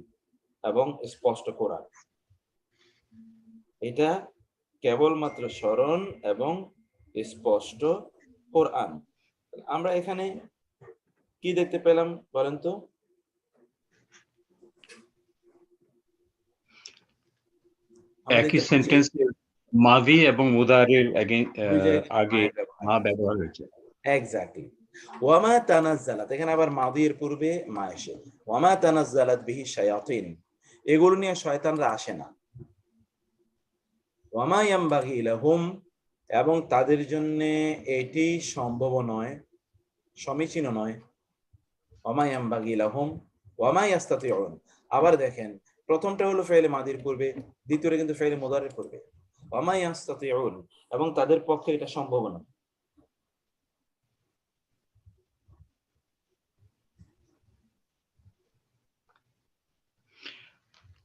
A: এবং স্পষ্ট কোরআন। এটা কেবলমাত্র স্মরণ এবং স্পষ্ট কোরআন। আমরা এখানে কি দেখতে পেলাম বলেন তো?
E: একই সেন্টেন্সে মাদি এবং মুদারের আগে মা ব্যবহার হয়েছে।
A: এক্স্যাক্টলি। ওয়ামা তানাজ্জালাত, এখানে আবার মাদির পূর্বে মা এসে, ওয়ামা তানাজ্জালাত বিহি শায়াতিন, এগুলো নিয়ে শয়তানরা আসে না। ওয়ামা ইয়ামবাগি লাহুম, এবং তাদের জন্য এটি সম্ভব নয়, সমীচীন নয়। ওয়ামা ইয়ামবাগি লাহুম ওয়ামা ইয়াস্তাতিউন, আবার দেখেন প্রথমটা হলো ফাইলে মাদির পূর্বে, দ্বিতীয়টা কিন্তু ফাইলে মুদারের পূর্বে। ওয়ামা ইয়াস্তাতিউন, এবং তাদের পক্ষে এটা সম্ভব নয়।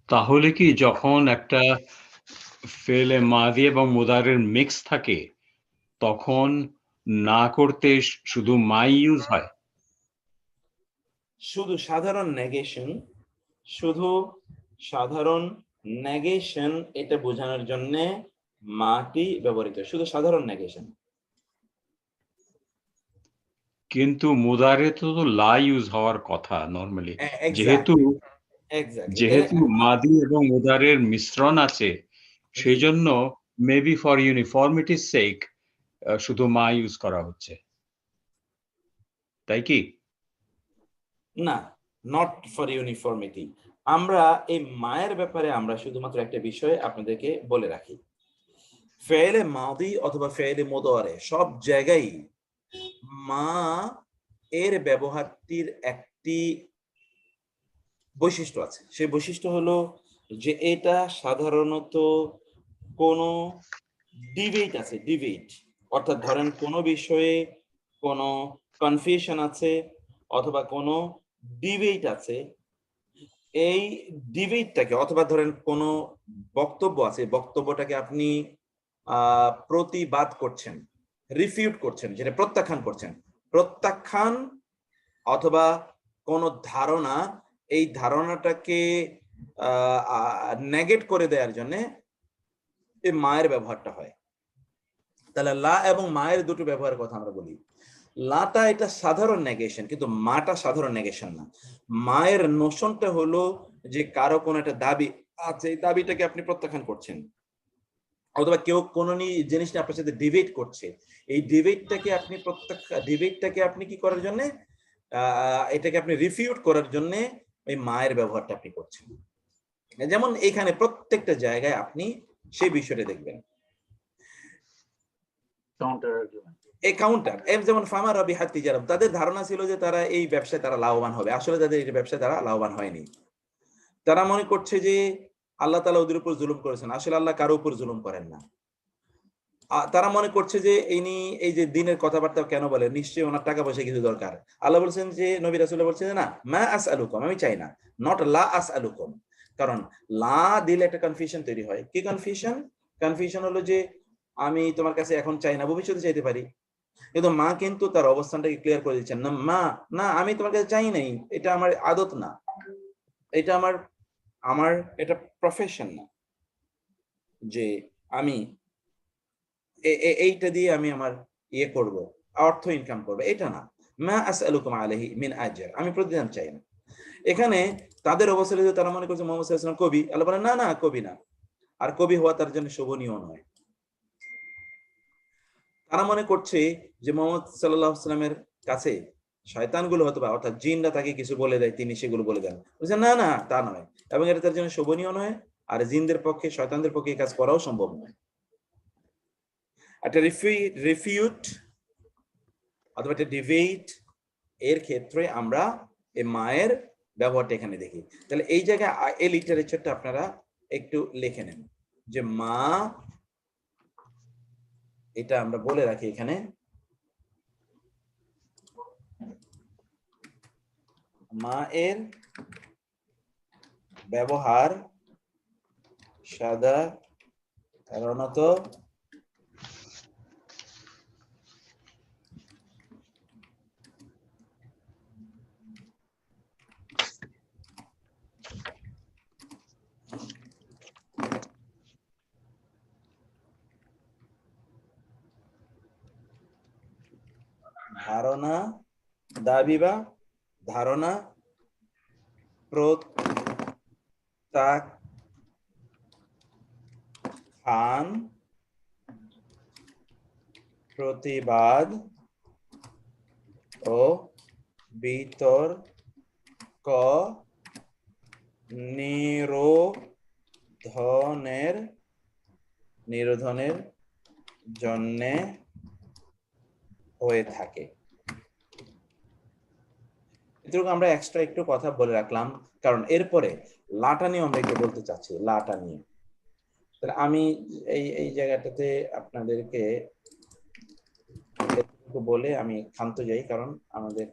E: তাহলে কি যখন একটা ফেলে মাদি এবং মুদারের মিক্স থাকে তখন না করতে শুধু মাই ইউজ হয়?
A: শুধু সাধারণ নেগেশন, শুধু সাধারণ নেগেশন, এটা বোঝানোর জন্য মাটি ব্যবহৃত, শুধু সাধারণ নেগেশন।
E: কিন্তু মুদারে তো লা ইউজ হওয়ার কথা নরমালি, যেহেতু মাদি এবং মুদারের মিশ্রণ আছে, সেই জন্য মেবি ফর ইউনিফর্মিটির সেক শুধু মা ইউজ করা হচ্ছে, তাই কি?
A: না, নট ফর ইউনিফর্মিটি। আমরা এই মায়ের ব্যাপারে আমরা শুধুমাত্র একটা বিষয় আপনাদেরকে বলে রাখি, ফেলে মাদি অথবা ফেলে মুদারে সব জায়গায় মা এর ব্যবহারটির একটি বৈশিষ্ট্য আছে। সেই বৈশিষ্ট্য হলো যে এটা সাধারণত কোনো ডিবেট আছে, ডিবেট, অর্থাৎ ধরেন কোনো বিষয়ে কোনো কনফিউশন আছে অথবা কোনো ডিবেট আছে, এই ডিবেটটাকে অথবা ধরেন কোনো বক্তব্য আছে, বক্তব্যটাকে আপনি প্রতিবাদ করছেন, রিফিউট করছেন, যেটা প্রত্যাখ্যান করছেন, প্রত্যাখ্যান অথবা কোনো ধারণা, এই ধারণাটাকে নেগেট করে দেওয়ার জন্য এই মায়ের ব্যবহারটা হয়। তাহলে লা এবং মায়ের দুটো ব্যবহারের কথা আমরা বলি। লাটা এটা সাধারণ নেগেশন, কিন্তু মাটা সাধারণ নেগেশন না। মায়ের নোশনটা হলো যে কারো কোনো একটা দাবি আছে, এই দাবিটাকে আপনি প্রত্যাখ্যান করছেন, অথবা কেউ কোনো জিনিস নিয়ে আপনার সাথে ডিবেট করছে, এই ডিবেটটাকে আপনি কি করার জন্য, এটাকে আপনি রিফিউট করার জন্য এই মায়ের ব্যবহারটা আপনি করছেন। যেমন এখানে প্রত্যেকটা জায়গায় আপনি সেই বিষয়টা দেখবেন, এই কাউন্টার। যেমন ফামা রবি হাতি জারাম, তাদের ধারণা ছিল যে তারা এই ব্যবসায় তারা লাভবান হবে, আসলে তাদের এই ব্যবসায় তারা লাভবান হয়নি। তারা মনে করছে যে আল্লাহ তাআলা ওদের উপর জুলুম করেছেন, আসলে আল্লাহ কারো উপর জুলুম করেন না। তারা মনে করছে যে ইনি এই যে দিনের কথাবার্তা কেন বলে, নিশ্চয়ই ওনার টাকা পয়সা কিছু দরকার। আল্লাহ বলছেন যে, নবী রাসূল বলছেন যে না, মা আসআলুকুম, আমি চাই না, নট লা আসআলুকুম। কারণ লা দিলে একটা কনফিউশন তৈরি হয়। কি কনফিউশন? কনফিউশন হলো যে আমি তোমার কাছে এখন চাই না, ভবিষ্যতে চাইতে পারি। কিন্তু মা কিন্তু তার অবস্থানটাকে ক্লিয়ার করে দিচ্ছেন, না মা, না আমি তোমার কাছে চাই নাই, এটা আমার আদত না, এটা আমার এটা প্রফেশন না যে আমি এইটা দিয়ে আমি আমার ইয়ে করব, অর্থ ইনকাম করব, এটা না। মা আসআলুকুম আলাইহি মিন আজর, আমি প্রতিদান চাই না। এখানে তাদের অবস্থা যে তারা মনে করছে মুহাম্মদ সাল্লাল্লাহু আলাইহি ওয়াসাল্লাম কবি। আল্লাহ বলেন না, না কবি না, আর কবি হওয়া তার জন্য শোভনীয় নয়। তারা মনে করছে যে মুহাম্মদ সাল্লাল্লাহু আলাইহি ওয়াসাল্লামের কাছে শয়তানগুলো হয়তো, অর্থাৎ জিনরা তাকে কিছু বলে দেয়, তিনি সেগুলো বলে দেন। বলছেন না, না তা নয়, এবং এটা তার জন্য শোভনীয় নয়, আর জিনদের পক্ষে, শয়তানদের পক্ষে এই কাজ করাও সম্ভব নয়। একটা রিফিউট অথবা একটা ডিবেট এর ক্ষেত্রে আমরা এই মায়ের ব্যবহারটা এখানে দেখি। তাহলে এই জায়গায় এই লিটারেচারটা আপনারা একটু লিখে নেন যে মা, এটা আমরা বলে রাখি এখানে, মা এর ব্যবহার সাধারণত ধারণা, দাবি বা ধারণা, প্রত্যাখ্যান, প্রতিবাদ ও বিতর্ক নিরোধনের জন্য হয়ে থাকে। এটুকু আমরা এক্সট্রা একটু কথা বলে রাখলাম, কারণ এরপরে লাটা নিয়ে আমরা একটু বলতে চাচ্ছি, লাটা নিয়ে। তাহলে আমি এই জায়গাটাতে আপনাদেরকে বলে আমি ক্ষান্ত যাই, কারণ আমাদের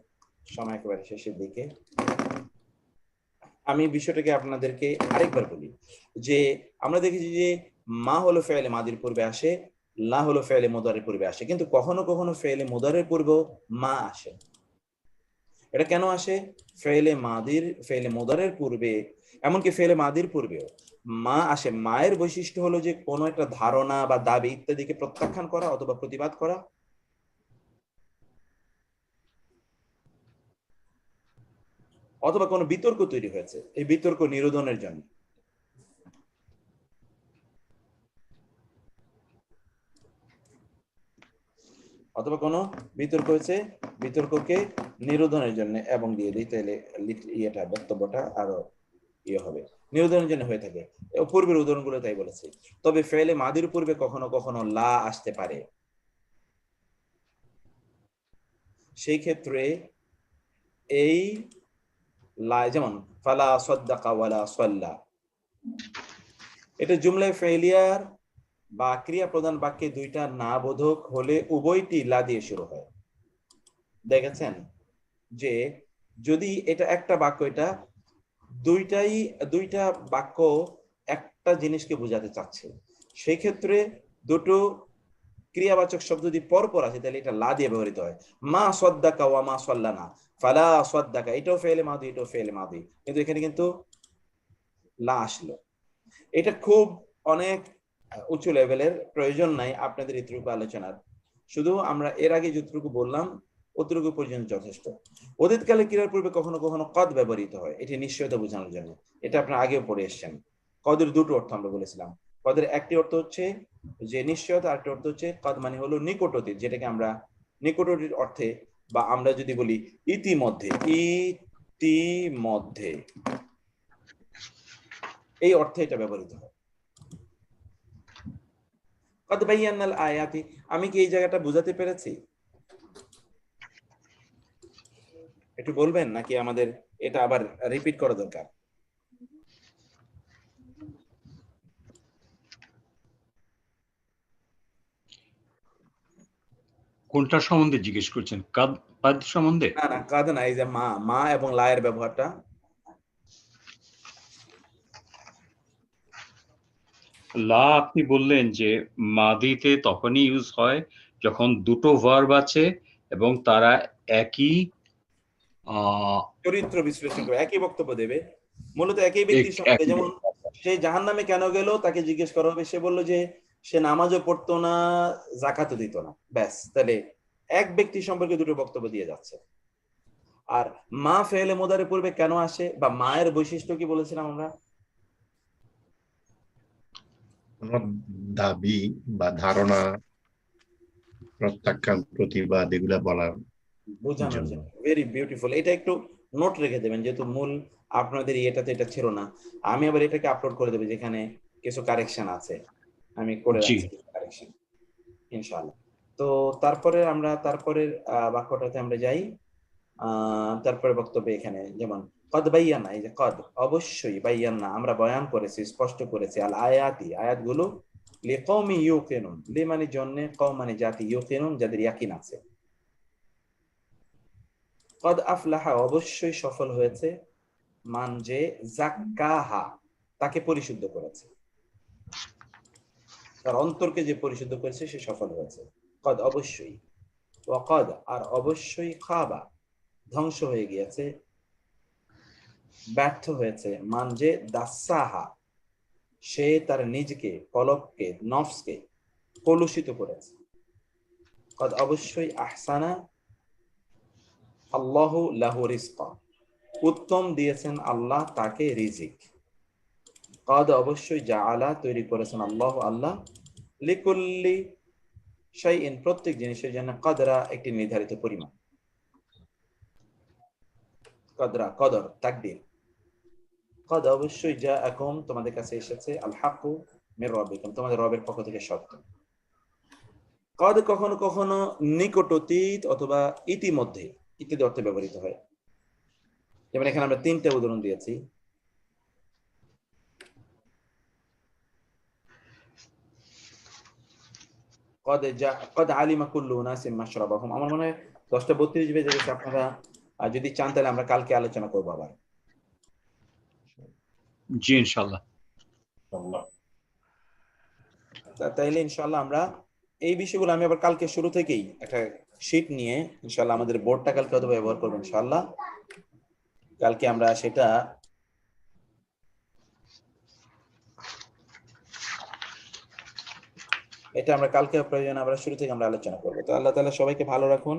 A: সময় একেবারে শেষের দিকে। আমি বিষয়টাকে আপনাদেরকে আরেকবার বলি যে আমরা দেখেছি যে মা হলো ফেলে মাদির পূর্বে আসে, লা হলো ফেলে মুদারের পূর্বে আসে, কিন্তু কখনো কখনো ফেলে মুদারের পূর্বেও মা আসে। এটা কেন আসে? ফেলে মুদারের পূর্বে, এমনকি ফেলে মাদির পূর্বেও মা আসে। মায়ের বৈশিষ্ট্য হলো যে কোনো একটা ধারণা বা দাবি ইত্যাদিকে প্রত্যাখ্যান করা অথবা প্রতিবাদ করা, অথবা কোনো বিতর্ক তৈরি হয়েছে, এই বিতর্ক নিরোধনের জন্য। অথবা কোনো বিতর্ক হয়েছে, বিতর্ককে নিরোধনের জন্য, এবং দিয়ে দিই, তাহলে ইয়েটা বক্তব্যটা আরো ইয়ে হবে, নিরোধনের জন্য হয়ে থাকে। পূর্বের উদাহরণগুলো তাই বলেছে। তবে ফেলে মাদির পূর্বে কখনো কখনো লা আসতে পারে। সেই ক্ষেত্রে এই লা, যেমন ফালা সাদ্দাকা ওয়ালা সাল্লা, এটা জুমলায়ে ফেলিয়ার বা ক্রিয়া প্রধান বাক্যে দুইটা না বোধক হলে উভয়টি লা দিয়ে শুরু হয়। দেখেছেন যে যদি এটা একটা বাক্য, এটা দুইটা বাক্য একটা জিনিসকে বোঝাতে চাচ্ছে, সেই ক্ষেত্রে দুটো ক্রিয়াবাচক শব্দ যদি পরপর আছে তাহলে এটা লা দিয়ে ব্যবহৃত হয়। মা সাদ্দাকা ওয়া মা সাল্লানা, ফালা সাদ্দাকা, এটাও ফেলে মাদি, এটাও ফেলে মাদি, কিন্তু এখানে কিন্তু লা আসলো। এটা খুব অনেক উঁচু লেভেলের, প্রয়োজন নাই আপনাদের এতটুকু আলোচনার, শুধু আমরা এর আগে যতটুকু বললাম অতটুকু পর্যন্ত যথেষ্ট। অতীতকালে ক্রিয়ার পূর্বে কখনো কখনো কদ ব্যবহৃত হয়, এটি নিশ্চয়তা বোঝানোর জন্য। এটা আপনারা আগেও পড়ে এসেছেন। কদের দুটো অর্থ আমরা বলেছিলাম। কদের একটি অর্থ হচ্ছে যে নিশ্চয়তা, আরেকটি অর্থ হচ্ছে কদ মানে হলো নিকটতীত, যেটাকে আমরা নিকটতীত অর্থে, বা আমরা যদি বলি ইতিমধ্যে, ইতিমধ্যে এই অর্থে এটা ব্যবহৃত হয়। কদ বায়ান্নাল আয়াতি, আমি কি এই জায়গাটা বুঝাতে পেরেছি? একটু বলবেন নাকি আমাদের এটা আবার রিপিট করা দরকার?
E: কোনটা সম্বন্ধে জিজ্ঞেস করছেন? কাদ সম্বন্ধে?
A: না না, কাদ না, এই যে মা এবং লায়ের ব্যবহারটা।
E: লা আপনি বললেন যে মাদিতে তখনই ইউজ হয় যখন দুটো ভার্ব আছে এবং তারা একই
A: চরিত্র বিশ্লেষণ করে, একই বক্তব্য দেবে, মূলত একই ব্যক্তির সঙ্গে। যেমন সে জাহান্নামে কেন গেল, তাকে জিজ্ঞেস করা হবে, সে বললো যে সে নামাজও পড়তো না, যাকাতও দিত না, ব্যাস, তাহলে এক ব্যক্তি সম্পর্কে দুটো বক্তব্য দিয়ে যাচ্ছে। আর মা ফেলে মুদারে পূর্বে কেন আসে, বা মায়ের বৈশিষ্ট্য কি বলেছিলাম আমরা?
L: দাবি বা ধারণা, প্রত্যাখ্যান, প্রতিবাদ, এগুলা বলার
A: বোঝানোর জন্য। Very beautiful. এটা একটু নোট রেখে দেবেন, যেহেতু মূল আপনাদের এটাতে এটা ছিল না। আমি আবার এটাকে আপলোড করে দেবো, যেখানে কিছু কারেকশন আছে, আমি করে রাখছি কারেকশন ইনশাআল্লাহ। তো তারপরে আমরা তারপরের বাক্যটাতে আমরা যাই। তারপরে বক্তব্য এখানে যেমন কদ বাইয়ানা, এই যে কদ, অবশ্যই, বাইয়ানা আমরা বয়ান করেছি, স্পষ্ট করেছি, আল আয়াতি, আয়াতগুলো, লিকওমি ইউকিনুন, লি মানে জন্য, কওম মানে জাতি, ইউকিনুন যাদের ইয়াকিন আছে। কদ আফলাহা অবশ্যই সফল হয়েছে, মান যে যাক্কাহা তাকে পরিশুদ্ধ করেছে, তার অন্তরকে যে পরিশুদ্ধ করেছে সে সফল হয়েছে। কদ অবশ্যই, ওয়াকাদ আর অবশ্যই, খাবা ধ্বংস হয়ে গিয়েছে, ব্যর্থ হয়েছে, মান যে দাসাহা সে তার নিজকে, কলবকে, নফসকে কলুষিত করেছে। কদ অবশ্যই, আহসানা আল্লাহু লাহু রিজকা উত্তম দিয়েছেন আল্লাহ তাকে রিজিক। কদ অবশ্যই, জাআলা তৈরি করেছেন আল্লাহ আল্লাহ, লিকুল্লি শাইইন প্রত্যেক জিনিসের জন্য, কদরা একটি নির্ধারিত পরিমাণ, কদরা কদর তাকদীর। কদ অবশ্যই, জাআকুম তোমাদের কাছে এসেছে, আল হাক্কু মির রাব্বিকুম তোমাদের রবের পক্ষ থেকে সত্য। কদ কখনো কখনো নিকটতীত অথবা ইতিমধ্যে ইত্যাদি অর্থে ব্যবহৃত হয়। যেমন এখানে আমরা তিনটা উদাহরণ দিয়েছি। কদ আলিমা কুল্লু উনাসিম মাশরাবাহুম, আমার মনে হয় 10:32 বেজে গেছে। আপনারা যদি চান তাহলে আমরা কালকে আলোচনা করবো আবার।
E: জি ইনশাআল্লাহ।
A: তাইলে ইনশাআল্লাহ আমরা এই বিষয়গুলো, আমি আবার কালকে শুরু থেকেই একটা শীট নিয়ে ইনশাআল্লাহ আমাদের বোর্ডটা কালকে হয়তো ব্যবহার করবো ইনশাআল্লাহ। কালকে আমরা সেটা আমরা কালকে প্রয়োজন আমরা শুরু থেকে আমরা আলোচনা করবো। তো আল্লাহ তাআলা সবাইকে ভালো রাখুন,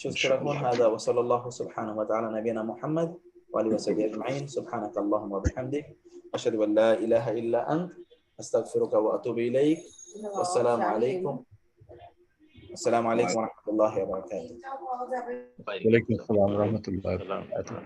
A: সুস্থ রাখুন। হাদা ওয়া সাল্লাল্লাহু সুবহানাহু ওয়া তাআলা নবিয়ানা মুহাম্মদ ওয়া আলিহি ওয়া সাহবিহি আজমাইন। সুবহানাকা আল্লাহুম্মা ওয়া বিহামদিক, আশহাদু আল লা ইলাহা ইল্লা আন্ত, আস্তাগফিরুকা ওয়া আতুবু ইলাইক। আসসালামু আলাইকুম। আসসালামু আলাইকুম ওয়া রাহমাতুল্লাহি ওয়া বারাকাতুহু।
E: ওয়া আলাইকুম আসসালাম ওয়া রাহমাতুল্লাহি ওয়া বারাকাতুহু।